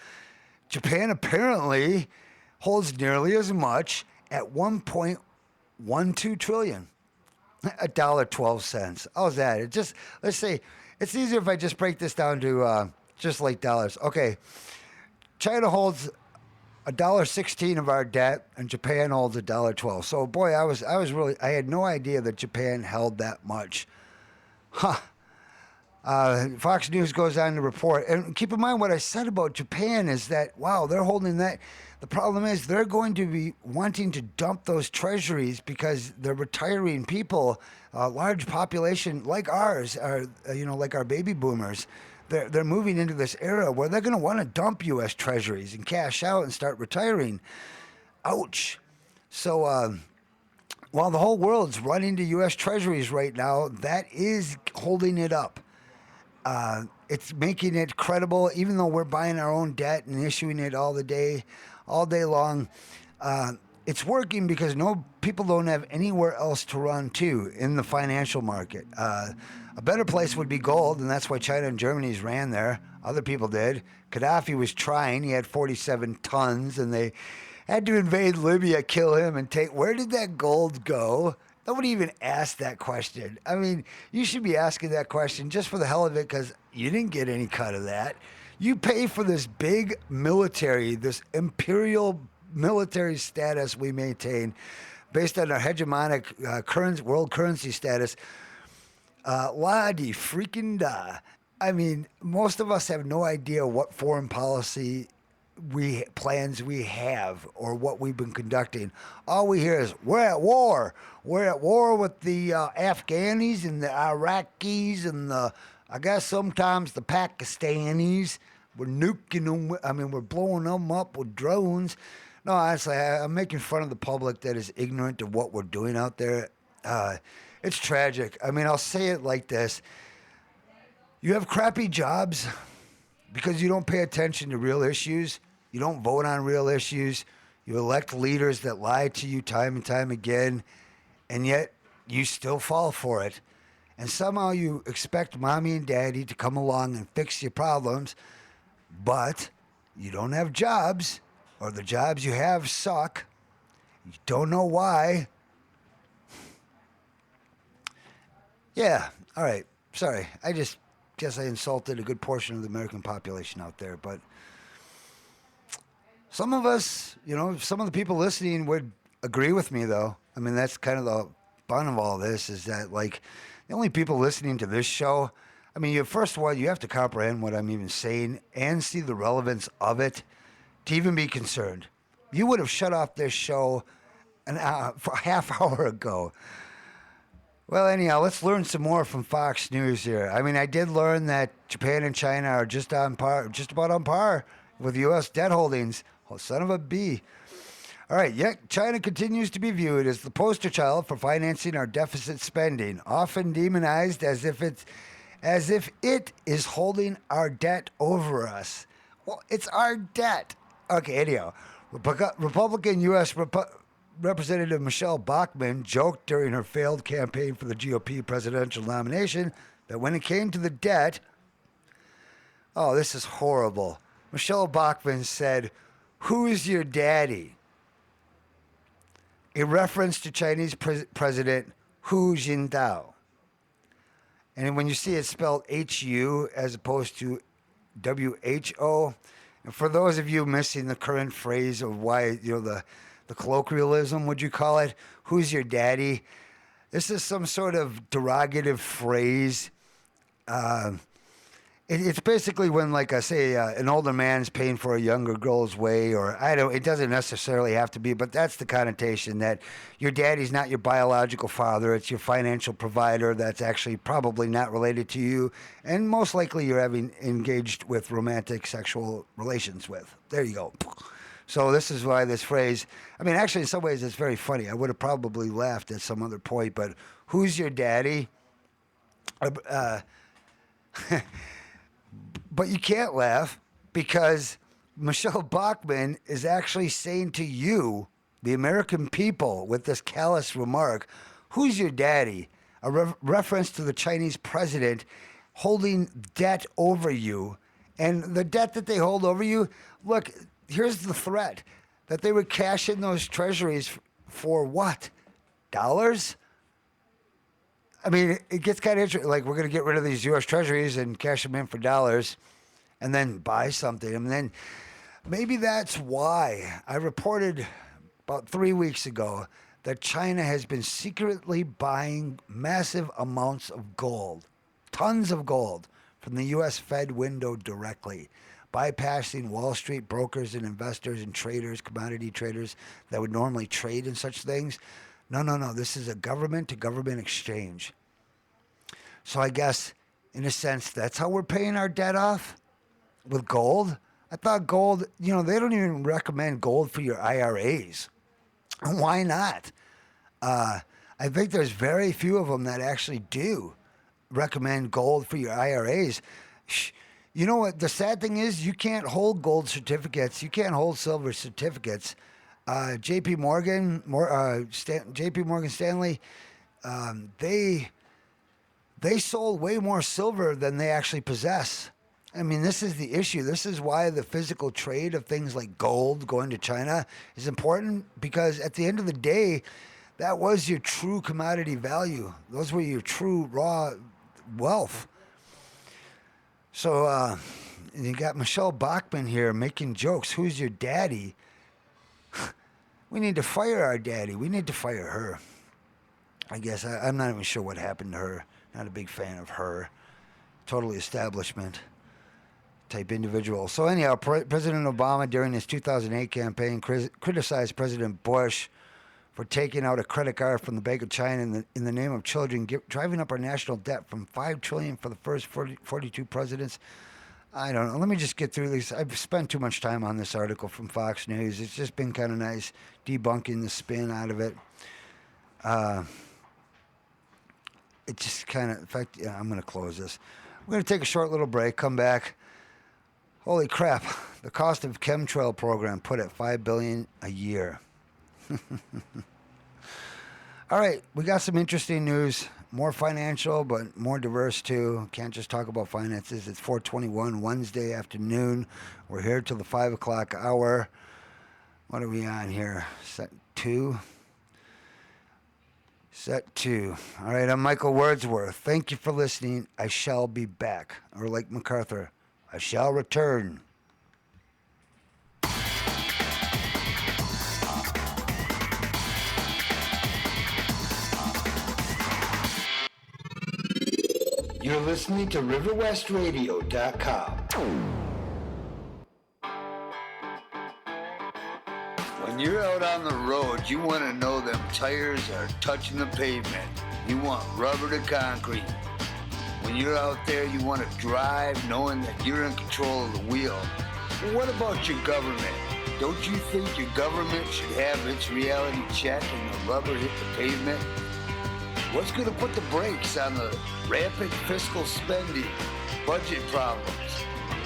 Japan apparently holds nearly as much at 1.12 trillion. $1.12. How's that? Let's say it's easier if I just break this down to just like dollars. Okay. China holds $1.16 of our debt, and Japan holds $1.12. So, boy, I had no idea that Japan held that much. Huh. Fox News goes on to report, and keep in mind what I said about Japan is that, wow, they're holding that. The problem is they're going to be wanting to dump those treasuries because they're retiring people, a large population like ours, like our baby boomers. They're moving into this era where they're going to want to dump U.S. treasuries and cash out and start retiring. Ouch. So while the whole world's running to U.S. treasuries right now, that is holding it up. It's making it credible, even though we're buying our own debt and issuing it all day long. It's working because people don't have anywhere else to run to in the financial market. A better place would be gold, and that's why China and Germany's ran there. Other people did. Gaddafi was trying. He had 47 tons, and they had to invade Libya, kill him, and take. Where did that gold go? Nobody even asked that question. I mean, you should be asking that question just for the hell of it, because you didn't get any cut of that. You pay for this big military, this imperial military status we maintain based on our hegemonic world currency status. La di freaking da. I mean, most of us have no idea what foreign policy plans we have or what we've been conducting. All we hear is we're at war. We're at war with the Afghanis and the Iraqis and I guess sometimes the Pakistanis. We're nuking them. I mean, we're blowing them up with drones. No, honestly, I'm making fun of the public that is ignorant of what we're doing out there. It's tragic. I mean, I'll say it like this. You have crappy jobs because you don't pay attention to real issues. You don't vote on real issues. You elect leaders that lie to you time and time again, and yet you still fall for it. And somehow you expect mommy and daddy to come along and fix your problems, but you don't have jobs, or the jobs you have suck. You don't know why. Yeah, all right. Sorry. I just guess I insulted a good portion of the American population out there, but some of us, some of the people listening would agree with me, though. I mean, that's kind of the fun of all this, is that, like, the only people listening to this show, I mean, first of all, you have to comprehend what I'm even saying and see the relevance of it to even be concerned. You would have shut off this show for a half hour ago. Well, anyhow, let's learn some more from Fox News here. I mean, I did learn that Japan and China are just about on par with U.S. debt holdings. Oh, son of a bee. All right, yet China continues to be viewed as the poster child for financing our deficit spending, often demonized as if it is holding our debt over us. Well, it's our debt. Okay, anyhow, Republican U.S. Representative Michelle Bachmann joked during her failed campaign for the GOP presidential nomination that when it came to the debt, oh, this is horrible. Michelle Bachmann said, "Who's your daddy?" A reference to Chinese President Hu Jintao. And when you see it spelled H-U as opposed to W-H-O, and for those of you missing the current phrase of why, the colloquialism, would you call it, who's your daddy? This is some sort of derogative phrase. It's basically when, like I say, an older man's paying for a younger girl's way, or it doesn't necessarily have to be, but that's the connotation, that your daddy's not your biological father, it's your financial provider that's actually probably not related to you, and most likely you're having engaged with romantic sexual relations with. There you go. So this is why this phrase, I mean, actually in some ways it's very funny. I would have probably laughed at some other point, but who's your daddy? But you can't laugh because Michelle Bachmann is actually saying to you, the American people, with this callous remark, who's your daddy? A reference to the Chinese president holding debt over you. And the debt that they hold over you, look, here's the threat, that they would cash in those treasuries for what? Dollars? I mean, it gets kind of interesting. Like, we're going to get rid of these U.S. treasuries and cash them in for dollars and then buy something. And then maybe that's why I reported about 3 weeks ago that China has been secretly buying massive amounts of gold, tons of gold, from the U.S. Fed window directly, bypassing Wall Street brokers and investors and traders, commodity traders that would normally trade in such things. No. This is a government-to-government exchange. So I guess, in a sense, that's how we're paying our debt off? With gold? I thought gold, they don't even recommend gold for your IRAs. Why not? I think there's very few of them that actually do recommend gold for your IRAs. You know what? The sad thing is, you can't hold gold certificates. You can't hold silver certificates. JP Morgan Stanley, they sold way more silver than they actually possess. I mean, this is the issue. This is why the physical trade of things like gold going to China is important, because at the end of the day, that was your true commodity value. Those were your true raw wealth. So you got Michelle Bachmann here making jokes. Who's your daddy? We need to fire our daddy. We need to fire her. I guess I'm not even sure what happened to her. Not a big fan of her. Totally establishment type individual. So anyhow, President Obama during his 2008 campaign criticized President Bush for taking out a credit card from the Bank of China in the name of children, driving up our national debt from $5 trillion for the first 42 presidents. I don't know. Let me just get through this. I've spent too much time on this article from Fox News. It's just been kind of nice debunking the spin out of it. it just kind of, in fact, yeah, I'm going to close this. We're going to take a short little break, come back. Holy crap, the cost of chemtrail program put at $5 billion a year. All right, we got some interesting news, more financial, but more diverse too. Can't just talk about finances. It's 4:21 Wednesday afternoon. We're here till the 5 o'clock hour. What are we on here? Set 2? Set 2. All right, I'm Michael Wordsworth. Thank you for listening. I shall be back. Or like MacArthur, I shall return. You're listening to RiverWestRadio.com. When you're out on the road, you want to know them tires are touching the pavement. You want rubber to concrete. When you're out there, you want to drive knowing that you're in control of the wheel. But what about your government? Don't you think your government should have its reality check and the rubber hit the pavement? What's going to put the brakes on the rampant fiscal spending, budget problems?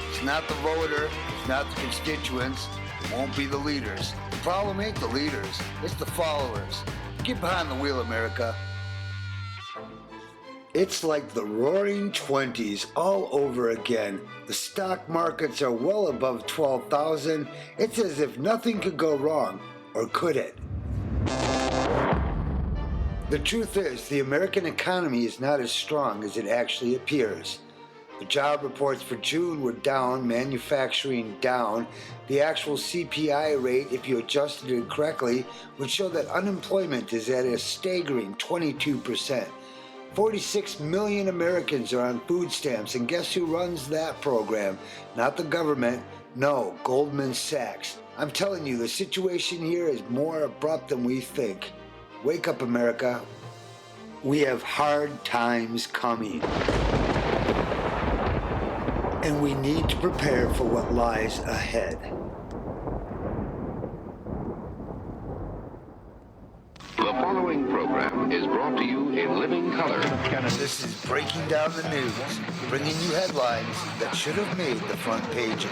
It's not the voter, it's not the constituents, it won't be the leaders. The problem ain't the leaders, it's the followers. Get behind the wheel, America. It's like the roaring 20s all over again. The stock markets are well above 12,000. It's as if nothing could go wrong, or could it? The truth is, the American economy is not as strong as it actually appears. The job reports for June were down, manufacturing down. The actual CPI rate, if you adjusted it correctly, would show that unemployment is at a staggering 22%. 46 million Americans are on food stamps, and guess who runs that program? Not the government, no, Goldman Sachs. I'm telling you, the situation here is more abrupt than we think. Wake up, America. We have hard times coming. And we need to prepare for what lies ahead. The following program is brought to you in living color. This is Breaking Down the News, bringing you headlines that should have made the front pages.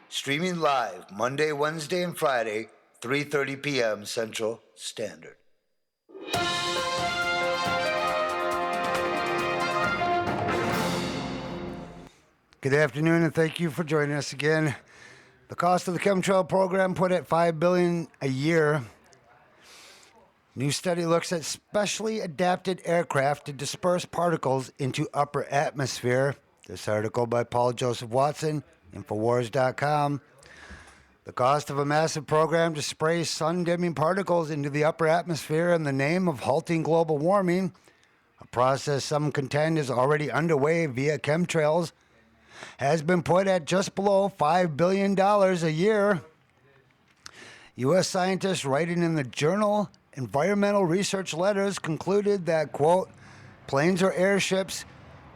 Streaming live Monday, Wednesday, and Friday, 3:30 p.m. Central Standard. Good afternoon, and thank you for joining us again. The cost of the chemtrail program put at $5 billion a year. New study looks at specially adapted aircraft to disperse particles into upper atmosphere. This article by Paul Joseph Watson, Infowars.com. The cost of a massive program to spray sun-dimming particles into the upper atmosphere in the name of halting global warming, a process some contend is already underway via chemtrails, has been put at just below $5 billion a year. U.S. scientists writing in the journal Environmental Research Letters concluded that, quote, planes or airships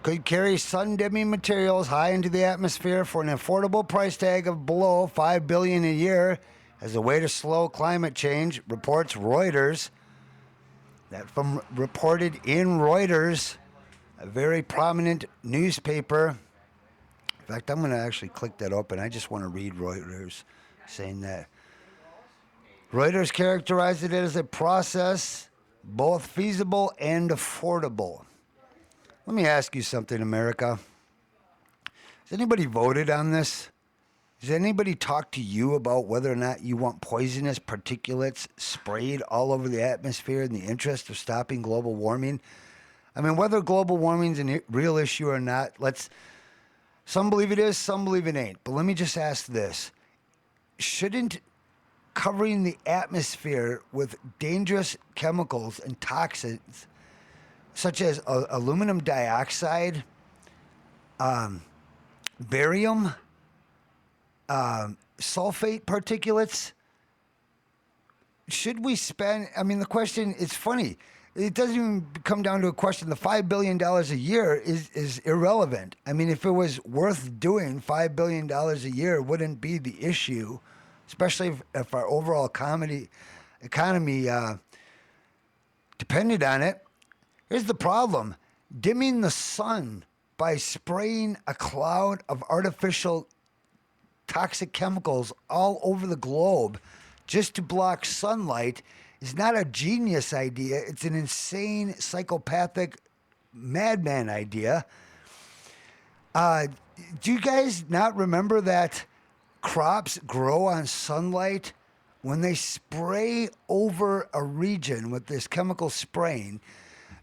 could carry sun-dimming materials high into the atmosphere for an affordable price tag of below $5 billion a year as a way to slow climate change, reports Reuters. That from reported in Reuters, a very prominent newspaper. In fact, I'm going to actually click that open. I just want to read Reuters saying that. Reuters characterized it as a process both feasible and affordable. Let me ask you something, America. Has anybody voted on this? Has anybody talked to you about whether or not you want poisonous particulates sprayed all over the atmosphere in the interest of stopping global warming? I mean, whether global warming is a real issue or not, some believe it is, some believe it ain't. But let me just ask this. Shouldn't covering the atmosphere with dangerous chemicals and toxins, such as aluminum dioxide, barium, sulfate particulates, should we spend, I mean, the question is funny. It doesn't even come down to a question. The $5 billion a year is irrelevant. I mean, if it was worth doing, $5 billion a year wouldn't be the issue, especially if our overall economy depended on it. Here's the problem. Dimming the sun by spraying a cloud of artificial toxic chemicals all over the globe just to block sunlight is not a genius idea. It's an insane, psychopathic, madman idea. Do you guys not remember that crops grow on sunlight? When they spray over a region with this chemical spraying,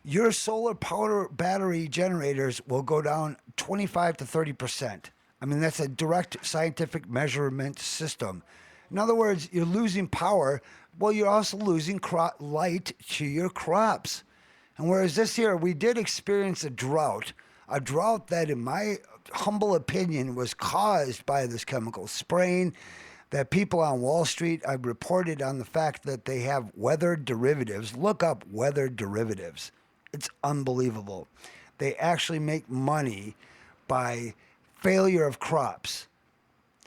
your solar power battery generators will go down 25 to 30%. I mean, that's a direct scientific measurement system. In other words, you're losing power, well, you're also losing light to your crops. And whereas this year we did experience a drought that, in my humble opinion, was caused by this chemical spraying, that people on Wall Street, I've reported on the fact that they have weather derivatives. Look up weather derivatives. It's unbelievable. They actually make money by failure of crops.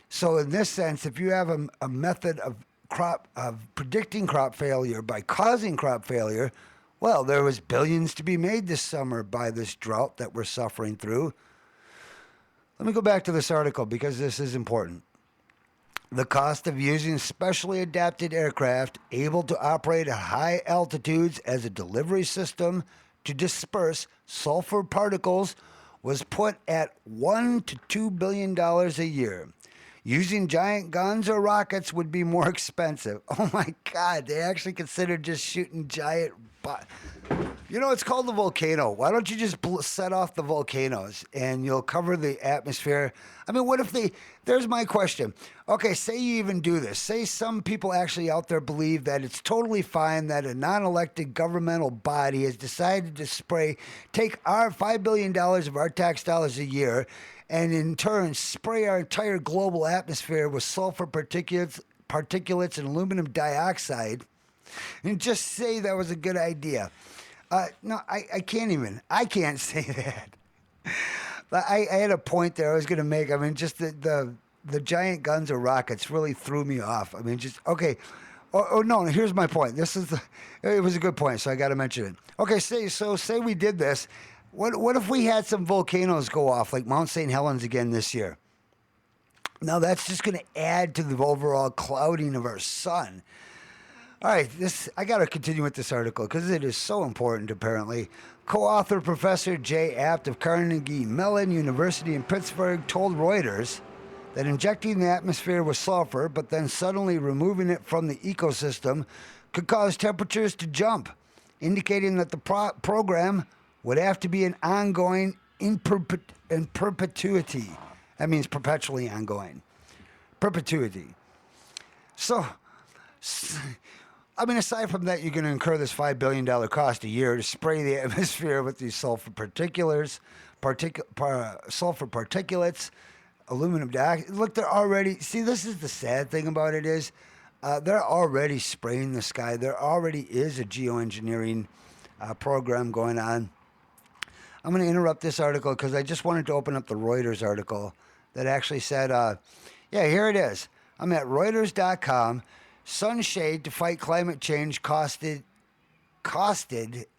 So in this sense, if you have a method of predicting crop failure by causing crop failure, well, there was billions to be made this summer by this drought that we're suffering through. Let me go back to this article because this is important. The cost of using specially adapted aircraft able to operate at high altitudes as a delivery system to disperse sulfur particles was put at $1 to $2 billion a year. Using giant guns or rockets would be more expensive. Oh my God, they actually considered just shooting giant... You know, it's called the volcano. Why don't you just set off the volcanoes and you'll cover the atmosphere? I mean, what if they... There's my question. Okay, say you even do this. Say some people actually out there believe that it's totally fine that a non-elected governmental body has decided to take our $5 billion of our tax dollars a year and in turn spray our entire global atmosphere with sulfur particulates and aluminum dioxide, and just say that was a good idea. No, I can't say that. But I had a point there I was going to make. I mean, just the giant guns or rockets really threw me off. I mean, just, okay. Oh no, here's my point. It was a good point, so I got to mention it. Okay, say we did this. What if we had some volcanoes go off, like Mount St. Helens again this year? Now, that's just going to add to the overall clouding of our sun. All right, I got to continue with this article because it is so important, apparently. Co-author Professor Jay Apt of Carnegie Mellon University in Pittsburgh told Reuters that injecting the atmosphere with sulfur, but then suddenly removing it from the ecosystem, could cause temperatures to jump, indicating that the program would have to be an ongoing in perpetuity. That means perpetually ongoing. Perpetuity. So, I mean, aside from that, you're going to incur this $5 billion cost a year to spray the atmosphere with these sulfur particulates, aluminum dioxide. Look, they're already... See, this is the sad thing about it is they're already spraying the sky. There already is a geoengineering program going on. I'm going to interrupt this article because I just wanted to open up the Reuters article that actually said, yeah, here it is. I'm at Reuters.com. Sunshade to fight climate change costed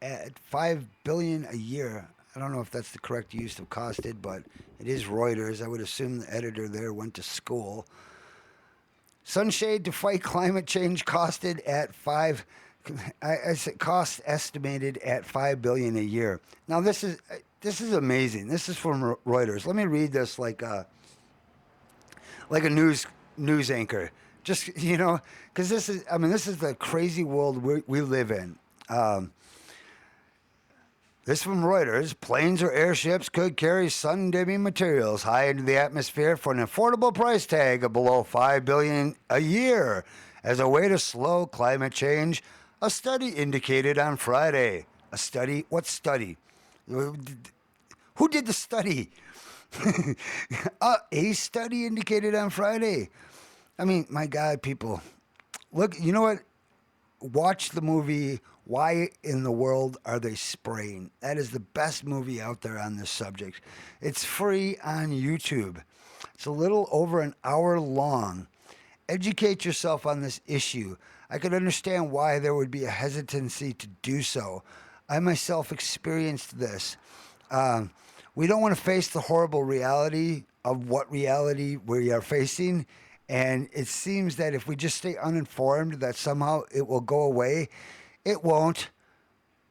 at $5 billion a year. I don't know if that's the correct use of costed, but it is Reuters. I would assume the editor there went to school. Sunshade to fight climate change costed at cost estimated at $5 billion a year. Now this is amazing. This is from Reuters. Let me read this like a news anchor. Just, you know, because this is the crazy world we live in. This from Reuters. Planes or airships could carry sun-dimming materials high into the atmosphere for an affordable price tag of below $5 billion a year as a way to slow climate change, a study indicated on Friday. A study? What study? Who did the study? A study indicated on Friday. I mean, my God, people. Look, you know what? Watch the movie, Why in the World Are They Spraying? That is the best movie out there on this subject. It's free on YouTube. It's a little over an hour long. Educate yourself on this issue. I could understand why there would be a hesitancy to do so. I myself experienced this. We don't want to face the horrible reality of what reality we are facing. And it seems that if we just stay uninformed, that somehow it will go away. It won't.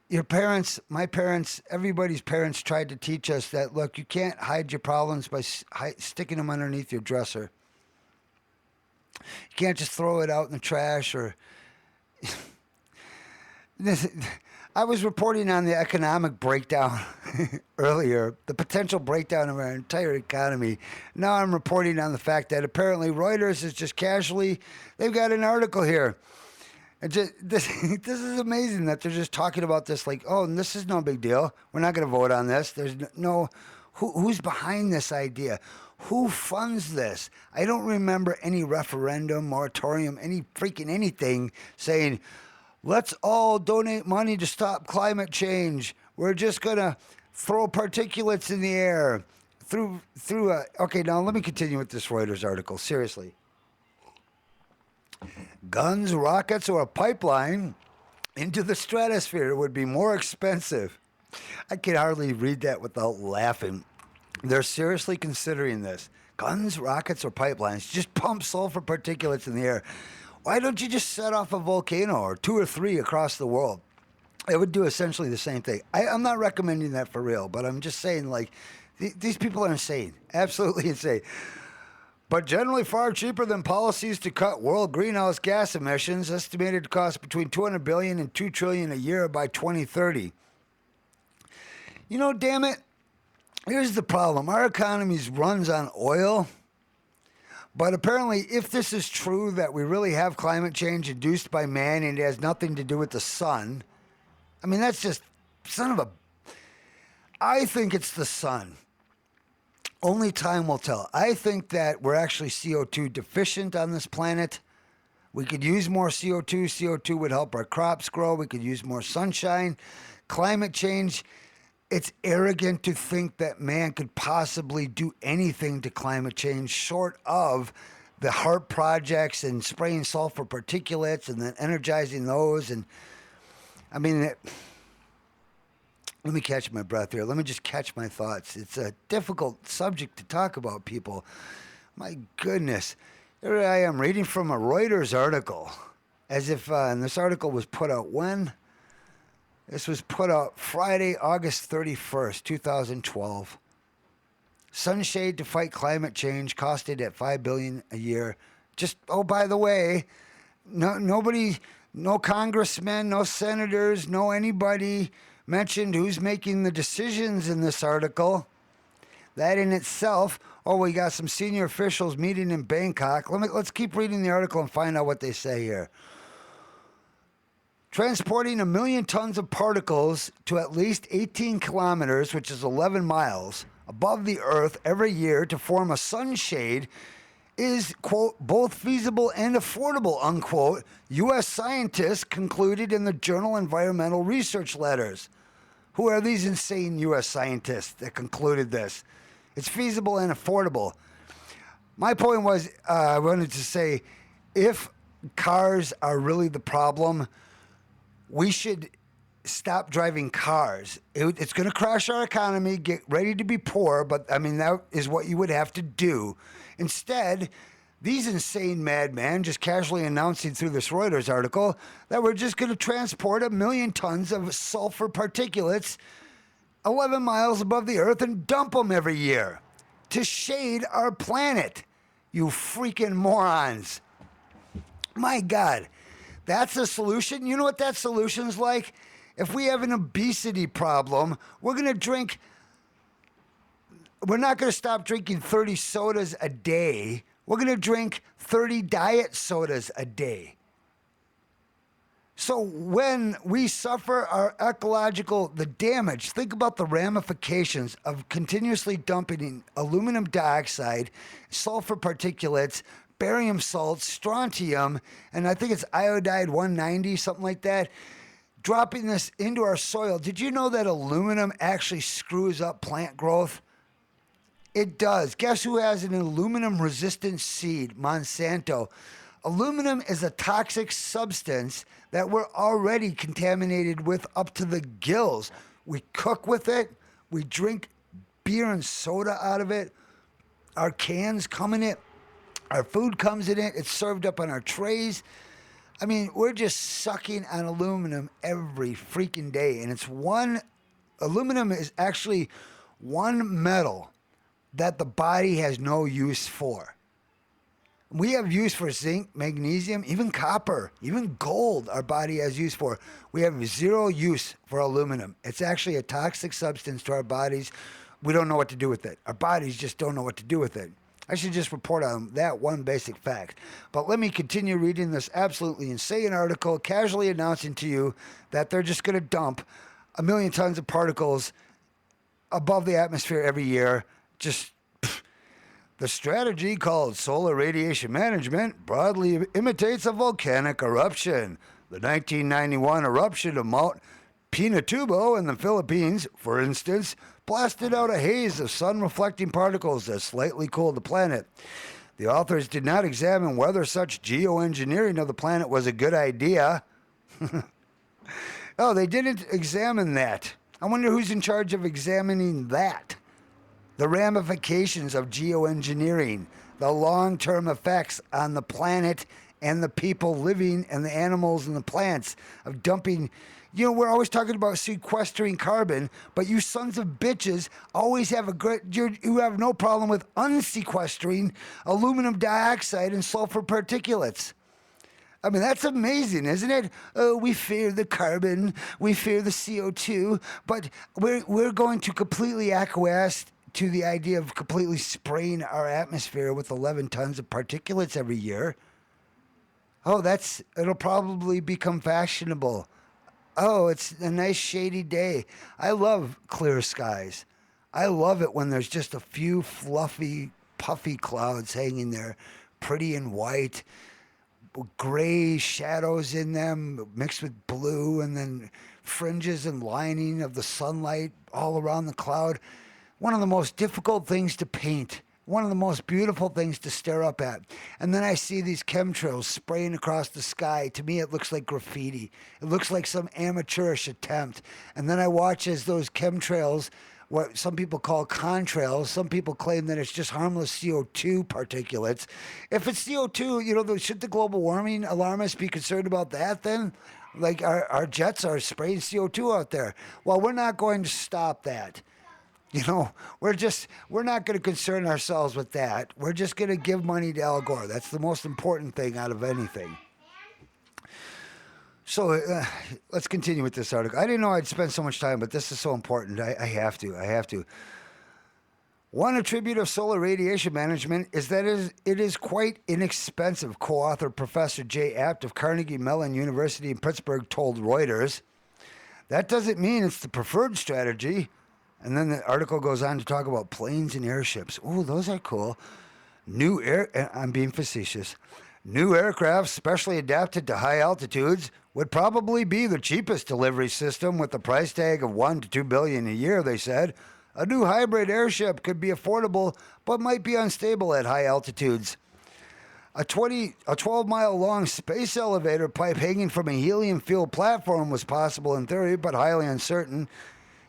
Your parents, my parents, everybody's parents tried to teach us that, look, you can't hide your problems by sticking them underneath your dresser. You can't just throw it out in the trash or... I was reporting on the economic breakdown earlier, the potential breakdown of our entire economy. Now I'm reporting on the fact that apparently Reuters is just casually, they've got an article here. And just, this is amazing that they're just talking about this like, oh, and this is no big deal. We're not going to vote on this. There's no, who's behind this idea? Who funds this? I don't remember any referendum, moratorium, any freaking anything saying, let's all donate money to stop climate change. We're just going to throw particulates in the air through okay, now let me continue with this Reuters article. Seriously. Guns, rockets, or a pipeline into the stratosphere would be more expensive. I can hardly read that without laughing. They're seriously considering this. Guns, rockets, or pipelines. Just pump sulfur particulates in the air. Why don't you just set off a volcano or 2 or 3 across the world? It would do essentially the same thing. I'm not recommending that for real, but I'm just saying, like, these people are insane. Absolutely insane. But generally far cheaper than policies to cut world greenhouse gas emissions, estimated to cost between $200 billion and $2 trillion a year by 2030. You know, damn it, here's the problem. Our economy runs on oil. But apparently, if this is true, that we really have climate change induced by man and it has nothing to do with the sun, I mean, that's just son of a... I think it's the sun. Only time will tell. I think that we're actually CO2 deficient on this planet. We could use more CO2. CO2 would help our crops grow. We could use more sunshine. Climate change, it's arrogant to think that man could possibly do anything to climate change short of the HARP projects and spraying sulfur particulates and then energizing those. And I mean, let me catch my breath here. Let me just catch my thoughts. It's a difficult subject to talk about, people. My goodness. Here I am reading from a Reuters article, as if, and this article was put out when? This was put out Friday, August 31st, 2012. Sunshade to fight climate change, costed at $5 billion a year. Just, oh, by the way, nobody, no congressmen, no senators, no anybody mentioned who's making the decisions in this article. That in itself, oh, we got some senior officials meeting in Bangkok. Let's keep reading the article and find out what they say here. Transporting 1 million tons of particles to at least 18 kilometers, which is 11 miles, above the Earth every year to form a sunshade is, quote, both feasible and affordable, unquote, U.S. scientists concluded in the journal Environmental Research Letters. Who are these insane U.S. scientists that concluded this? It's feasible and affordable. My point was, I wanted to say, if cars are really the problem, we should stop driving cars. It's going to crash our economy, get ready to be poor, but I mean, that is what you would have to do. Instead, these insane madmen just casually announcing through this Reuters article that we're just going to transport 1 million tons of sulfur particulates 11 miles above the Earth and dump them every year to shade our planet. You freaking morons. My God, that's a solution? You know what that solution's like? If we have an obesity problem, we're not going to stop drinking 30 sodas a day. We're going to drink 30 diet sodas a day. So when we suffer our the damage, think about the ramifications of continuously dumping aluminum dioxide, sulfur particulates, barium salts, strontium, and I think it's iodide 190, something like that, dropping this into our soil. Did you know that aluminum actually screws up plant growth? It does. Guess who has an aluminum-resistant seed? Monsanto. Aluminum is a toxic substance that we're already contaminated with up to the gills. We cook with it. We drink beer and soda out of it. Our cans come in it. Our food comes in it. It's served up on our trays. I mean, we're just sucking on aluminum every freaking day. And aluminum is actually one metal that the body has no use for. We have use for zinc, magnesium, even copper, even gold our body has use for. We have zero use for aluminum. It's actually a toxic substance to our bodies. We don't know what to do with it. Our bodies just don't know what to do with it. I should just report on that one basic fact. But let me continue reading this absolutely insane article, casually announcing to you that they're just going to dump 1 million tons of particles above the atmosphere every year. The strategy, called solar radiation management, broadly imitates a volcanic eruption. The 1991 eruption of Mount Pinatubo in the Philippines, for instance, blasted out a haze of sun-reflecting particles that slightly cooled the planet. The authors did not examine whether such geoengineering of the planet was a good idea. Oh, they didn't examine that. I wonder who's in charge of examining that. The ramifications of geoengineering, the long-term effects on the planet and the people living and the animals and the plants of dumping. You know, we're always talking about sequestering carbon, but you sons of bitches always have you have no problem with unsequestering aluminum dioxide and sulfur particulates. I mean, that's amazing, isn't it? We fear the carbon, we fear the CO2, but we're going to completely acquiesce to the idea of completely spraying our atmosphere with 11 tons of particulates every year. Oh, it'll probably become fashionable. Oh, it's a nice shady day. I love clear skies. I love it when there's just a few fluffy, puffy clouds hanging there, pretty and white, gray shadows in them mixed with blue, and then fringes and lining of the sunlight all around the cloud. One of the most difficult things to paint, one of the most beautiful things to stare up at. And then I see these chemtrails spraying across the sky. To me, it looks like graffiti. It looks like some amateurish attempt. And then I watch as those chemtrails, what some people call contrails, some people claim that it's just harmless CO2 particulates. If it's CO2, should the global warming alarmists be concerned about that then? Like our jets are spraying CO2 out there. Well, we're not going to stop that. We're not going to concern ourselves with that. We're just going to give money to Al Gore. That's the most important thing out of anything. So let's continue with this article. I didn't know I'd spend so much time, but this is so important. I have to. One attribute of solar radiation management is that it is quite inexpensive, co-author Professor Jay Apt of Carnegie Mellon University in Pittsburgh told Reuters. That doesn't mean it's the preferred strategy. And then the article goes on to talk about planes and airships. Ooh, those are cool. I'm being facetious. New aircraft specially adapted to high altitudes would probably be the cheapest delivery system with a price tag of $1 to $2 billion a year, they said. A new hybrid airship could be affordable, but might be unstable at high altitudes. A 12-mile long space elevator pipe hanging from a helium-fueled platform was possible in theory, but highly uncertain.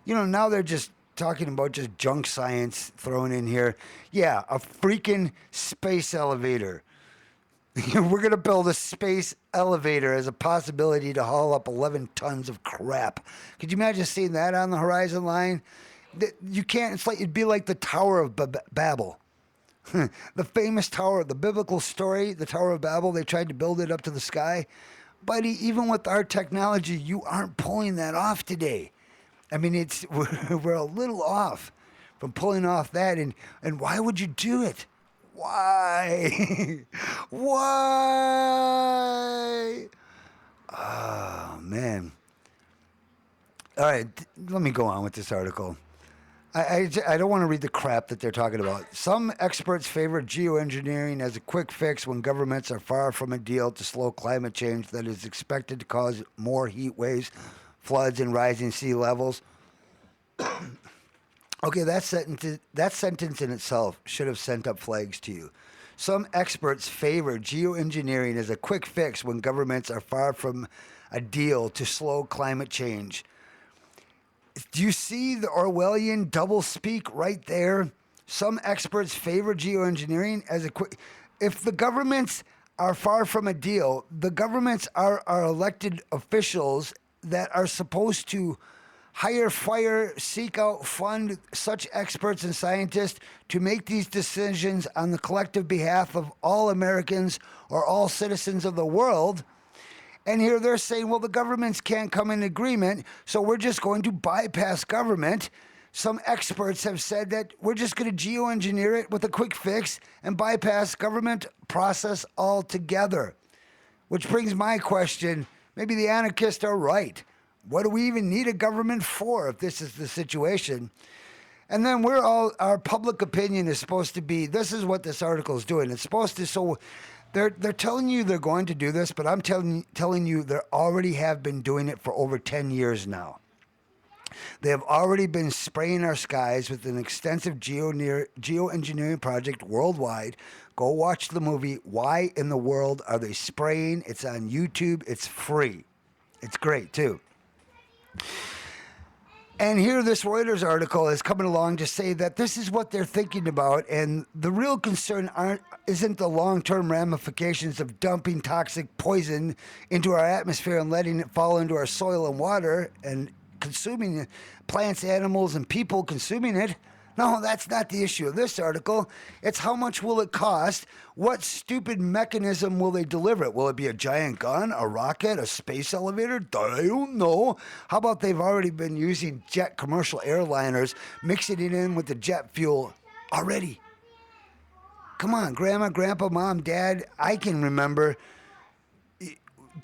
Now they're just talking about just junk science thrown in here. Yeah, a freaking space elevator. We're going to build a space elevator as a possibility to haul up 11 tons of crap. Could you imagine seeing that on the horizon line? You can't. It'd be like the Tower of Babel. The famous tower, the biblical story, the Tower of Babel. They tried to build it up to the sky. Buddy, even with our technology, you aren't pulling that off today. I mean, we're a little off from pulling off that. And why would you do it? Why? Why? Oh, man. All right, let me go on with this article. I don't want to read the crap that they're talking about. Some experts favor geoengineering as a quick fix when governments are far from a deal to slow climate change that is expected to cause more heat waves, floods, and rising sea levels. Okay, that sentence in itself should have sent up flags to you. Some experts favor geoengineering as a quick fix when governments are far from a deal to slow climate change. Do you see the Orwellian doublespeak right there? Some experts favor geoengineering as a quick. If the governments are far from a deal, the governments are elected officials that are supposed to hire, fire, seek out, fund such experts and scientists to make these decisions on the collective behalf of all Americans or all citizens of the world. And here they're saying, well, the governments can't come in agreement, so we're just going to bypass government. Some experts have said that we're just going to geoengineer it with a quick fix and bypass government process altogether. Which brings my question, maybe the anarchists are right. What do we even need a government for if this is the situation? And then our public opinion is supposed to be, this is what this article is doing. It's supposed to, so they're telling you they're going to do this, but I'm telling you they already have been doing it for over 10 years now. They have already been spraying our skies with an extensive geoengineering project worldwide. Go watch the movie, Why in the World Are They Spraying? It's on YouTube. It's free. It's great, too. And here this Reuters article is coming along to say that this is what they're thinking about, and the real concern isn't the long-term ramifications of dumping toxic poison into our atmosphere and letting it fall into our soil and water and consuming it, plants, animals, and people consuming it. No, that's not the issue of this article. It's how much will it cost? What stupid mechanism will they deliver it? Will it be a giant gun, a rocket, a space elevator? I don't know. How about they've already been using jet commercial airliners, mixing it in with the jet fuel already? Come on, Grandma, Grandpa, Mom, Dad, I can remember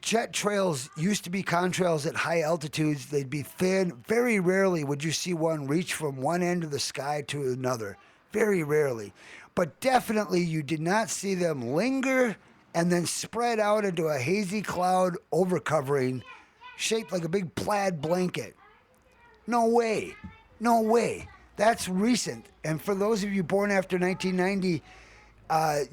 jet trails used to be contrails at high altitudes. They'd be thin. Very rarely would you see one reach from one end of the sky to another. Very rarely. But definitely you did not see them linger and then spread out into a hazy cloud overcovering shaped like a big plaid blanket. No way. No way. That's recent. And for those of you born after 1990,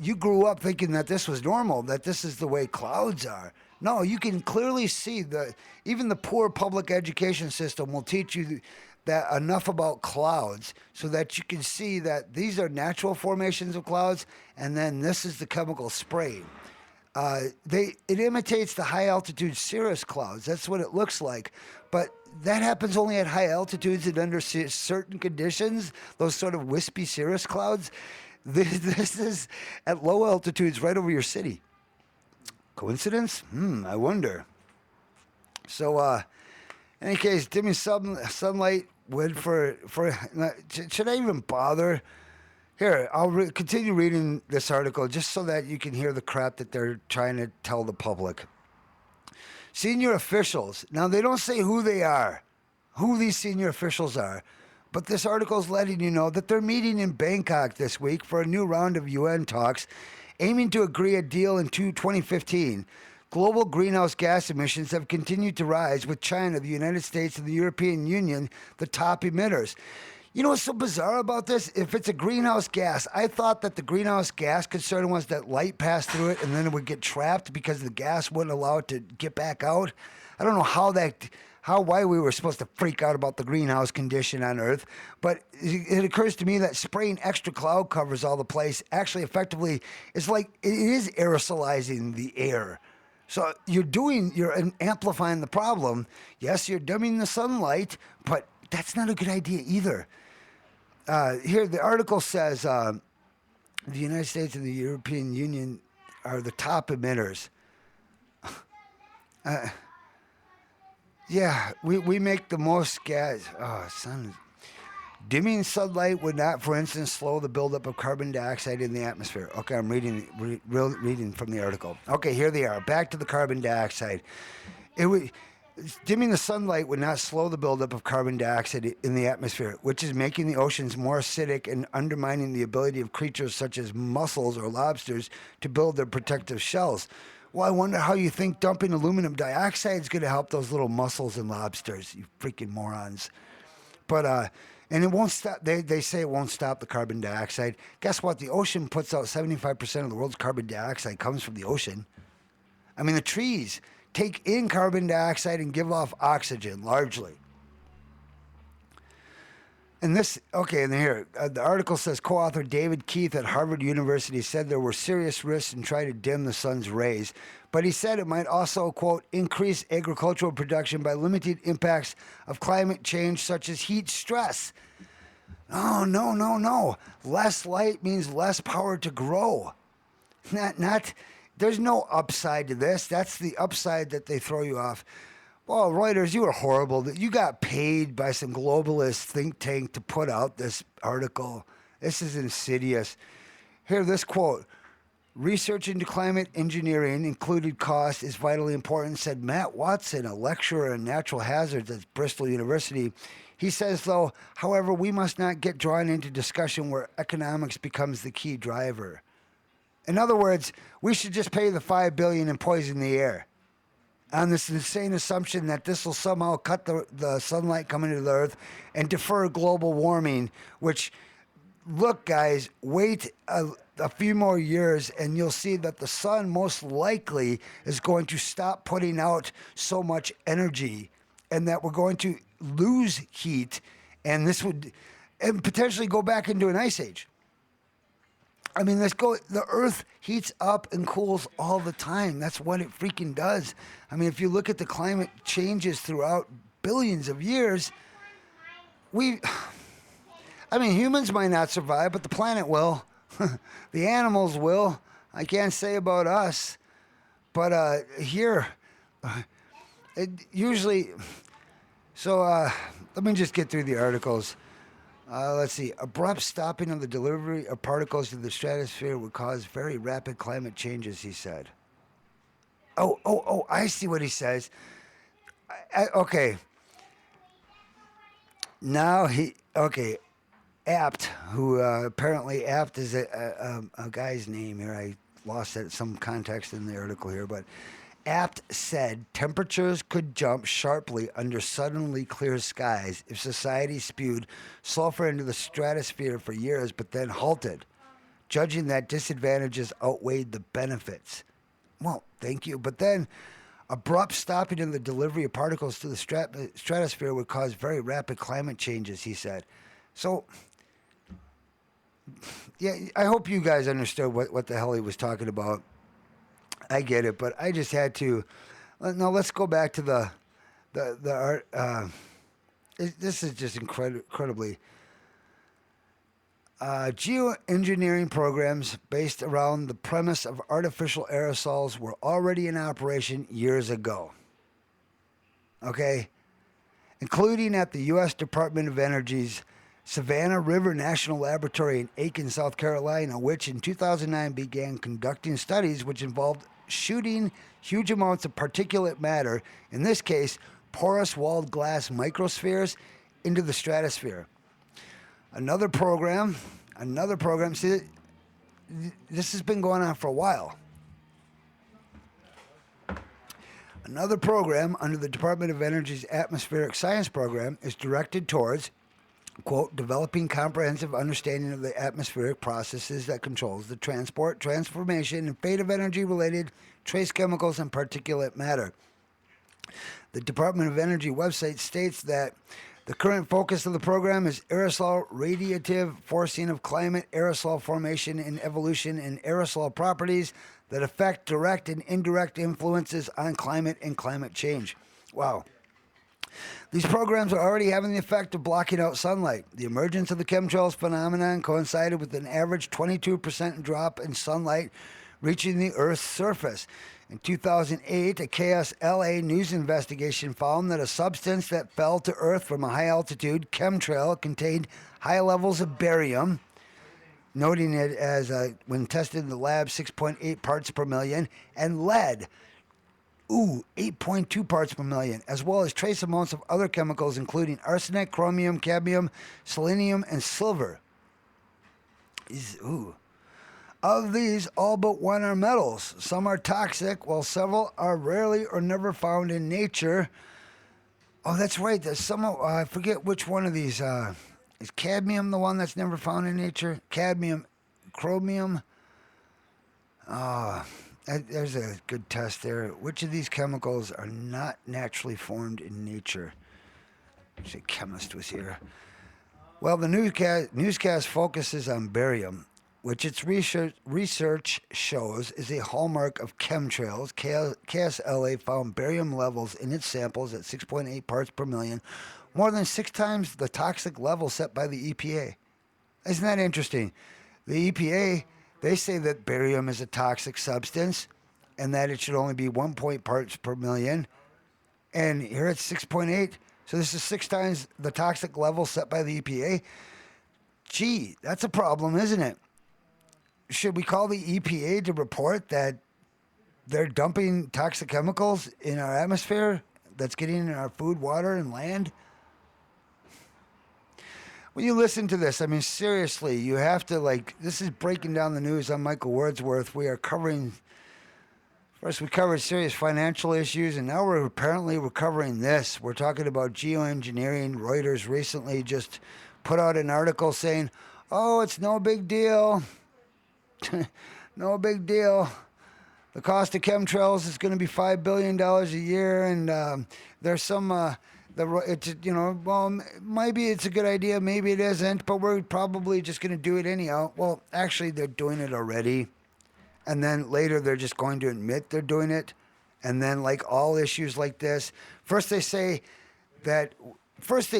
you grew up thinking that this was normal, that this is the way clouds are. No, you can clearly see that even the poor public education system will teach you that enough about clouds so that you can see that these are natural formations of clouds, and then this is the chemical spray. It imitates the high altitude cirrus clouds. That's what it looks like. But that happens only at high altitudes and under certain conditions, those sort of wispy cirrus clouds. This is at low altitudes right over your city. Coincidence? I wonder. So, in any case, dimming sunlight would for should I even bother? Here, I'll continue reading this article just so that you can hear the crap that they're trying to tell the public. Senior officials. Now, they don't say who they are, who these senior officials are, but this article is letting you know that they're meeting in Bangkok this week for a new round of UN talks, aiming to agree a deal in 2015. Global greenhouse gas emissions have continued to rise, with China, the United States, and the European Union the top emitters. You know what's so bizarre about this? If it's a greenhouse gas, I thought that the greenhouse gas concern was that light passed through it and then it would get trapped because the gas wouldn't allow it to get back out. I don't know why we were supposed to freak out about the greenhouse condition on Earth, but it occurs to me that spraying extra cloud covers all the place actually effectively is like it is aerosolizing the air. So you're amplifying the problem. Yes, you're dimming the sunlight, but that's not a good idea either. Here, the article says the United States and the European Union are the top emitters. Yeah, we make the most gas. Oh, sun. Dimming sunlight would not, for instance, slow the buildup of carbon dioxide in the atmosphere. Okay, I'm reading from the article. Okay, here they are. Back to the carbon dioxide. Dimming the sunlight would not slow the buildup of carbon dioxide in the atmosphere, which is making the oceans more acidic and undermining the ability of creatures such as mussels or lobsters to build their protective shells. Well, I wonder how you think dumping aluminum dioxide is going to help those little mussels and lobsters, you freaking morons. But And it won't stop. They say it won't stop the carbon dioxide. Guess what? The ocean puts out 75% of the world's carbon dioxide comes from the ocean. I mean, the trees take in carbon dioxide and give off oxygen largely. And this, okay, and here, the article says co-author David Keith at Harvard University said there were serious risks in trying to dim the sun's rays. But he said it might also, quote, increase agricultural production by limiting impacts of climate change such as heat stress. Oh, no. Less light means less power to grow. There's no upside to this. That's the upside that they throw you off. Well, Reuters, you were horrible. You got paid by some globalist think tank to put out this article. This is insidious. Here, this quote. Research into climate engineering included cost is vitally important, said Matt Watson, a lecturer in natural hazards at Bristol University. He says, though, however, we must not get drawn into discussion where economics becomes the key driver. In other words, we should just pay the $5 billion and poison the air on this insane assumption that this will somehow cut the sunlight coming to the earth and defer global warming, which, look, guys, wait a few more years and you'll see that the sun most likely is going to stop putting out so much energy and that we're going to lose heat, and this would and potentially go back into an ice age. I mean, the earth heats up and cools all the time. That's what it freaking does. I mean, if you look at the climate changes throughout billions of years, humans might not survive, but the planet will. The animals will. I can't say about us, but here, it usually. So let me just get through the articles. Let's see. Abrupt stopping of the delivery of particles to the stratosphere would cause very rapid climate changes, he said. Oh, I see what he says. Okay. Now Apt, who apparently Apt is a guy's name here. I lost some context in the article here, but Apt said temperatures could jump sharply under suddenly clear skies if society spewed sulfur into the stratosphere for years but then halted, judging that disadvantages outweighed the benefits. Well, thank you. But then abrupt stopping in the delivery of particles to the stratosphere would cause very rapid climate changes, he said. So, yeah, I hope you guys understood what the hell he was talking about. I get it, but I just had to. Now let's go back to the art. This is just incredibly. Geoengineering programs based around the premise of artificial aerosols were already in operation years ago. Okay, including at the U.S. Department of Energy's Savannah River National Laboratory in Aiken, South Carolina, which in 2009 began conducting studies which involved shooting huge amounts of particulate matter, in this case, porous walled glass microspheres, into the stratosphere. Another program, see, this has been going on for a while. Another program under the Department of Energy's Atmospheric Science Program is directed towards, quote, developing comprehensive understanding of the atmospheric processes that controls the transport, transformation, and fate of energy-related trace chemicals and particulate matter. The Department of Energy website states that the current focus of the program is aerosol radiative forcing of climate, aerosol formation and evolution, and aerosol properties that affect direct and indirect influences on climate and climate change. Wow. These programs are already having the effect of blocking out sunlight. The emergence of the chemtrails phenomenon coincided with an average 22% drop in sunlight reaching the Earth's surface. In 2008, a KSLA news investigation found that a substance that fell to Earth from a high-altitude chemtrail contained high levels of barium, noting it as, when tested in the lab, 6.8 parts per million, and lead, 8.2 parts per million, as well as trace amounts of other chemicals, including arsenic, chromium, cadmium, selenium, and silver. Of these, all but one are metals. Some are toxic, while several are rarely or never found in nature. Oh, that's right. There's some, I forget which one of these. Is cadmium the one that's never found in nature? Cadmium, chromium. There's a good test there. Which of these chemicals are not naturally formed in nature? Wish a chemist was here. Well, the newscast focuses on barium, which its research shows is a hallmark of chemtrails. KSLA found barium levels in its samples at 6.8 parts per million, more than 6 times the toxic level set by the EPA. Isn't that interesting? The EPA, they say that barium is a toxic substance and that it should only be 1 parts per million. And here it's 6.8. So this is 6 times the toxic level set by the EPA. Gee, that's a problem, isn't it? Should we call the EPA to report that they're dumping toxic chemicals in our atmosphere that's getting in our food, water, and land? When you listen to this, I mean, seriously, you have to, this is breaking down the news. I'm Michael Wordsworth. We are covering, first we covered serious financial issues, and now we're apparently covering this. We're talking about geoengineering. Reuters recently just put out an article saying, oh, it's no big deal. No big deal. The cost of chemtrails is going to be $5 billion a year, and there's some... maybe it's a good idea, maybe it isn't, but we're probably just going to do it anyhow. Well, actually, they're doing it already. And then later, they're just going to admit they're doing it. And then, like all issues like this, first they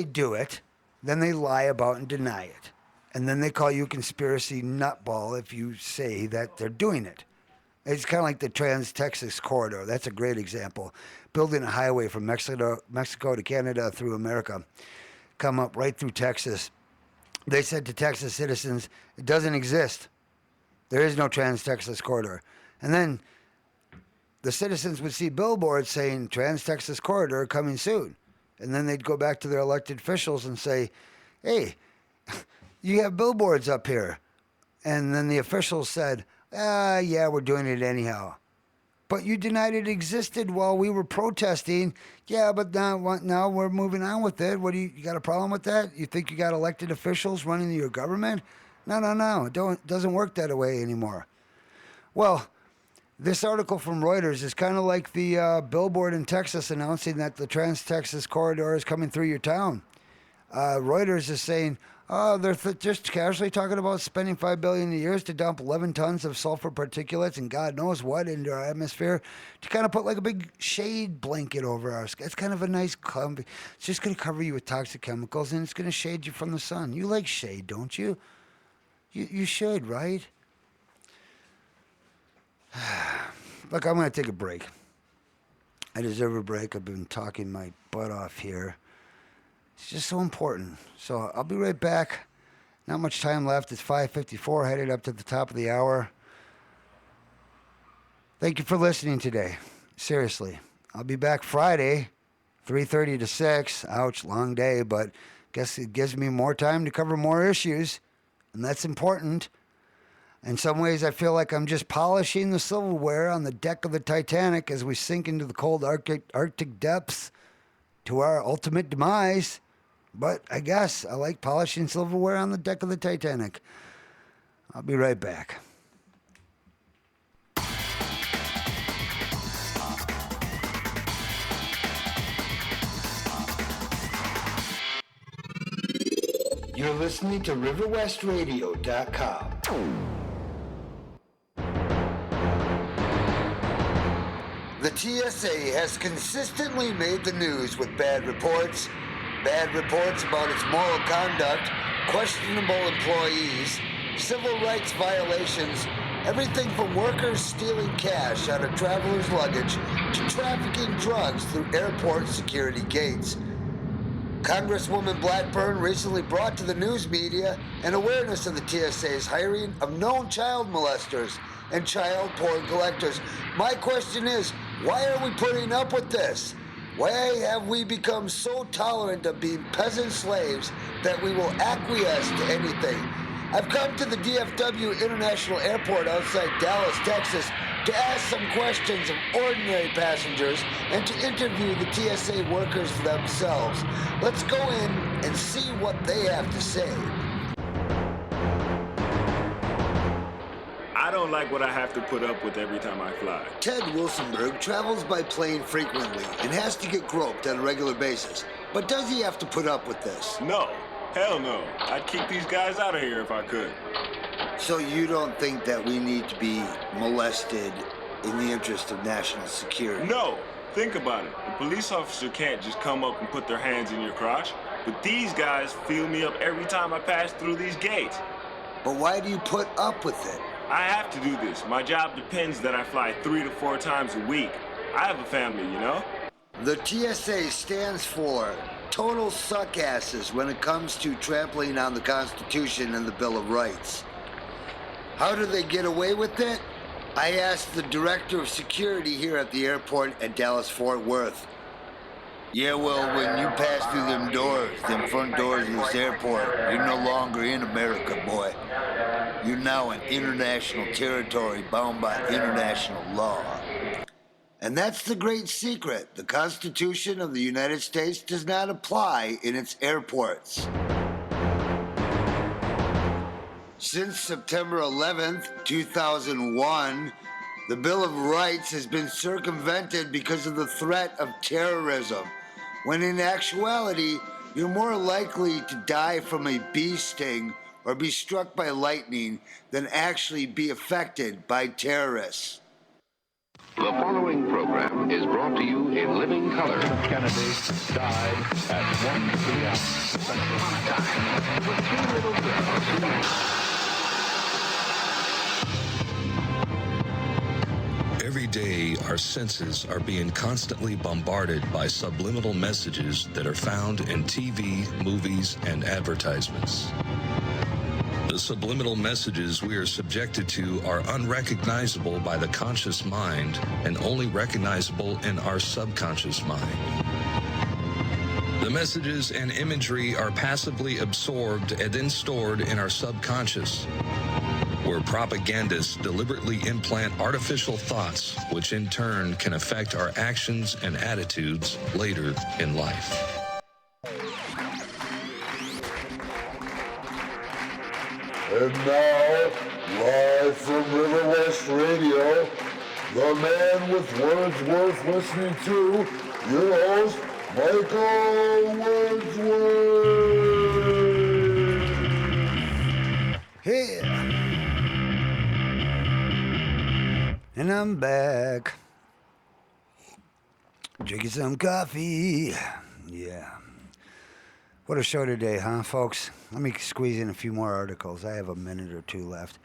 do it, then they lie about and deny it. And then they call you a conspiracy nutball if you say that they're doing it. It's kind of like the Trans-Texas Corridor. That's a great example. Building a highway from Mexico to Canada through America, come up right through Texas. They said to Texas citizens, it doesn't exist. There is no Trans-Texas Corridor. And then the citizens would see billboards saying Trans-Texas Corridor coming soon. And then they'd go back to their elected officials and say, hey, you have billboards up here. And then the officials said, yeah, we're doing it anyhow. But you denied it existed while we were protesting. Yeah, but now we're moving on with it. What do you got a problem with that? You think you got elected officials running your government? No. It doesn't work that way anymore. Well, this article from Reuters is kind of like the billboard in Texas announcing that the Trans-Texas Corridor is coming through your town. Reuters is saying, they're just casually talking about spending $5 billion a year to dump 11 tons of sulfur particulates and God knows what into our atmosphere to kind of put like a big shade blanket over our sky. It's kind of a nice comfy. It's just going to cover you with toxic chemicals and it's going to shade you from the sun. You like shade, don't you? You should, right? Look, I'm going to take a break. I deserve a break. I've been talking my butt off here. It's just so important. So I'll be right back. Not much time left. It's 5:54, headed up to the top of the hour. Thank you for listening today. Seriously. I'll be back Friday, 3:30 to 6. Ouch, long day, but guess it gives me more time to cover more issues, and that's important. In some ways, I feel like I'm just polishing the silverware on the deck of the Titanic as we sink into the cold Arctic depths to our ultimate demise. But I guess I like polishing silverware on the deck of the Titanic. I'll be right back. You're listening to RiverWestRadio.com. The TSA has consistently made the news with bad reports about its moral conduct, questionable employees, civil rights violations, everything from workers stealing cash out of travelers' luggage to trafficking drugs through airport security gates. Congresswoman Blackburn recently brought to the news media an awareness of the TSA's hiring of known child molesters and child porn collectors. My question is, why are we putting up with this? Why have we become so tolerant of being peasant slaves that we will acquiesce to anything? I've come to the DFW International Airport outside Dallas, Texas, to ask some questions of ordinary passengers and to interview the TSA workers themselves. Let's go in and see what they have to say. I don't like what I have to put up with every time I fly. Ted Wilsonberg travels by plane frequently and has to get groped on a regular basis. But does he have to put up with this? No. Hell no. I'd keep these guys out of here if I could. So you don't think that we need to be molested in the interest of national security? No. Think about it. A police officer can't just come up and put their hands in your crotch. But these guys feel me up every time I pass through these gates. But why do you put up with it? I have to do this. My job depends that I fly 3 to 4 times a week. I have a family, you know? The TSA stands for total suckasses when it comes to trampling on the Constitution and the Bill of Rights. How do they get away with it? I asked the director of security here at the airport at Dallas-Fort Worth. Yeah, well, when you pass through them front doors of this airport, you're no longer in America, boy. You're now in international territory bound by international law. And that's the great secret. The Constitution of the United States does not apply in its airports. Since September 11th, 2001, the Bill of Rights has been circumvented because of the threat of terrorism, when in actuality, you're more likely to die from a bee sting or be struck by lightning than actually be affected by terrorists. The following program is brought to you in living color. Kennedy died at 1 p.m. Central Time with 2 little girls. Every day, our senses are being constantly bombarded by subliminal messages that are found in TV, movies, and advertisements. The subliminal messages we are subjected to are unrecognizable by the conscious mind and only recognizable in our subconscious mind. The messages and imagery are passively absorbed and then stored in our subconscious, where propagandists deliberately implant artificial thoughts, which in turn can affect our actions and attitudes later in life. And now, live from River West Radio, the man with words worth listening to, your host, Michael Wordsworth. Here. And I'm back. Drinking some coffee. Yeah. What a show today, huh, folks? Let me squeeze in a few more articles. I have a minute or two left.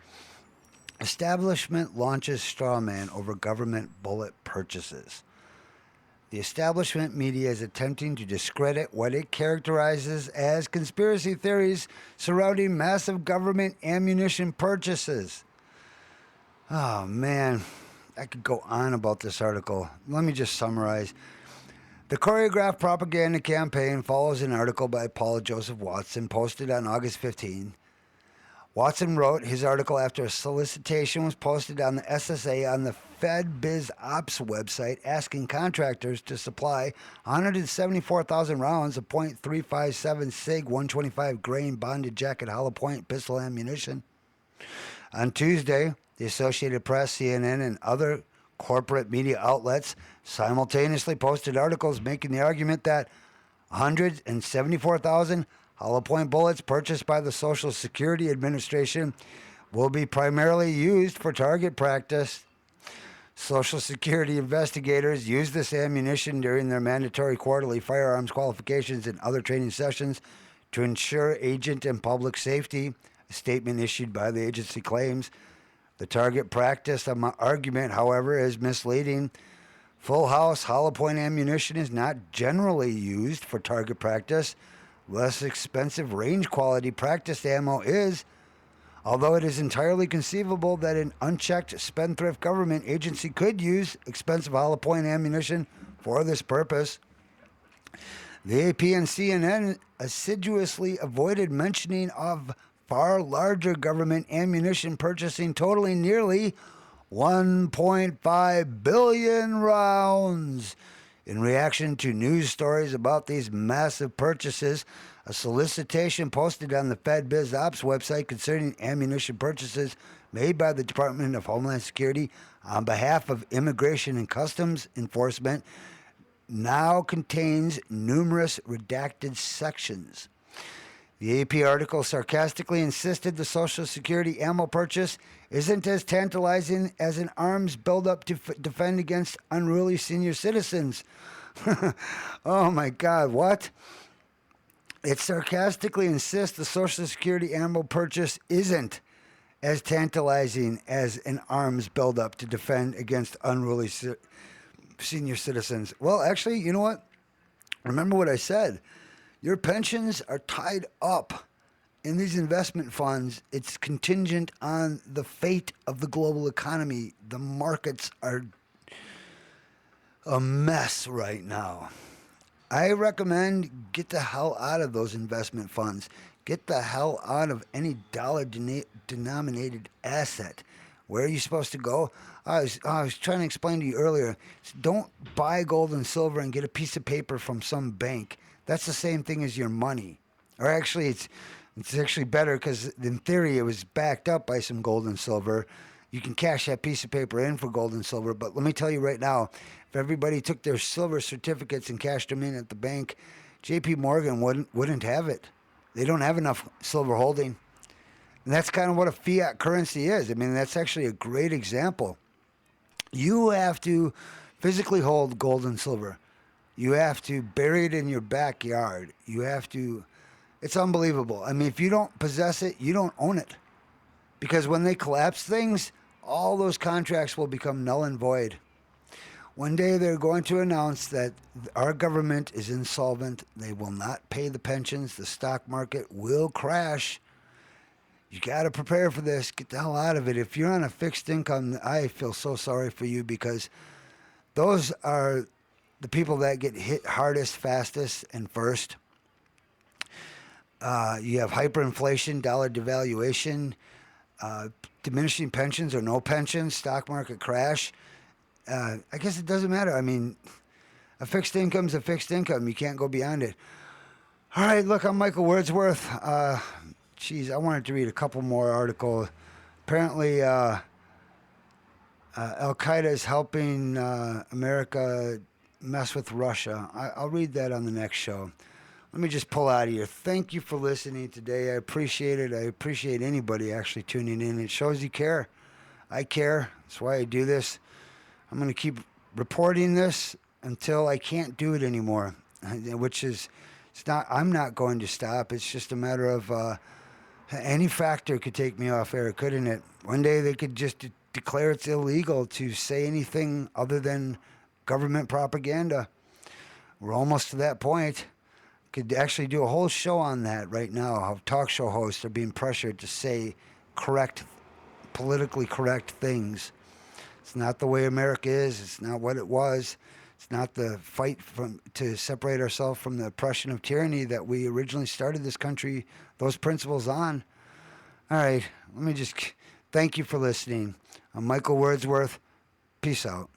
Establishment launches straw man over government bullet purchases. The establishment media is attempting to discredit what it characterizes as conspiracy theories surrounding massive government ammunition purchases. Oh, man. I could go on about this article. Let me just summarize. The choreographed propaganda campaign follows an article by Paul Joseph Watson posted on August 15. Watson wrote his article after a solicitation was posted on the SSA on the Fed Biz Ops website asking contractors to supply 174,000 rounds of .357 SIG 125 grain bonded jacket hollow point pistol ammunition. On Tuesday, the Associated Press, CNN, and other corporate media outlets simultaneously posted articles making the argument that 174,000 hollow point bullets purchased by the Social Security Administration will be primarily used for target practice. Social Security investigators use this ammunition during their mandatory quarterly firearms qualifications and other training sessions to ensure agent and public safety, a statement issued by the agency claims. The target practice argument, however, is misleading. Full house hollow point ammunition is not generally used for target practice. Less expensive range quality practice ammo is, although it is entirely conceivable that an unchecked spendthrift government agency could use expensive hollow point ammunition for this purpose. The AP and CNN assiduously avoided mentioning of far larger government ammunition purchasing totaling nearly 1.5 billion rounds In reaction to news stories about these massive purchases, a solicitation posted on the FedBiz Ops website concerning ammunition purchases made by the Department of Homeland Security on behalf of Immigration and Customs Enforcement now contains numerous redacted sections. The AP article sarcastically insisted the Social Security ammo purchase isn't as tantalizing as an arms buildup to defend against unruly senior citizens. Oh my God, what? It sarcastically insists the Social Security ammo purchase isn't as tantalizing as an arms buildup to defend against unruly senior citizens. Well, actually, you know what? Remember what I said. Your pensions are tied up in these investment funds. It's contingent on the fate of the global economy. The markets are a mess right now. I recommend get the hell out of those investment funds. Get the hell out of any dollar-denominated asset. Where are you supposed to go? I was trying to explain to you earlier. Don't buy gold and silver and get a piece of paper from some bank. That's the same thing as your money. Or actually, it's actually better because in theory it was backed up by some gold and silver. You can cash that piece of paper in for gold and silver. But let me tell you right now, if everybody took their silver certificates and cashed them in at the bank, J.P. Morgan wouldn't have it. They don't have enough silver holding. And that's kind of what a fiat currency is. I mean, that's actually a great example. You have to physically hold gold and silver. You have to bury it in your backyard. You have to, it's unbelievable. I mean, if you don't possess it, you don't own it. Because when they collapse things, all those contracts will become null and void. One day they're going to announce that our government is insolvent. They will not pay the pensions. The stock market will crash. You got to prepare for this. Get the hell out of it. If you're on a fixed income, I feel so sorry for you because those are the people that get hit hardest, fastest, and first. You have hyperinflation, dollar devaluation, diminishing pensions or no pensions, stock market crash. I guess it doesn't matter. I mean, a fixed income's a fixed income. You can't go beyond it. All right, look, I'm Michael Wordsworth. I wanted to read a couple more articles. Apparently, Al-Qaeda is helping America mess with Russia. I'll read that on the next show. Let me just pull out of here. Thank you for listening today. I appreciate it. I appreciate anybody actually tuning in. It shows you care. I care. That's why I do this. I'm going to keep reporting this until I can't do it anymore, which is, I'm not going to stop. It's just a matter of any factor could take me off air, couldn't it? One day they could just declare it's illegal to say anything other than government propaganda. We're almost to that point. Could actually do a whole show on that right now, how talk show hosts are being pressured to say politically correct things. It's not the way America is. It's not what it was. It's not the fight to separate ourselves from the oppression of tyranny that we originally started this country, those principles on. All right, let me just thank you for listening. I'm Michael Wordsworth. Peace out.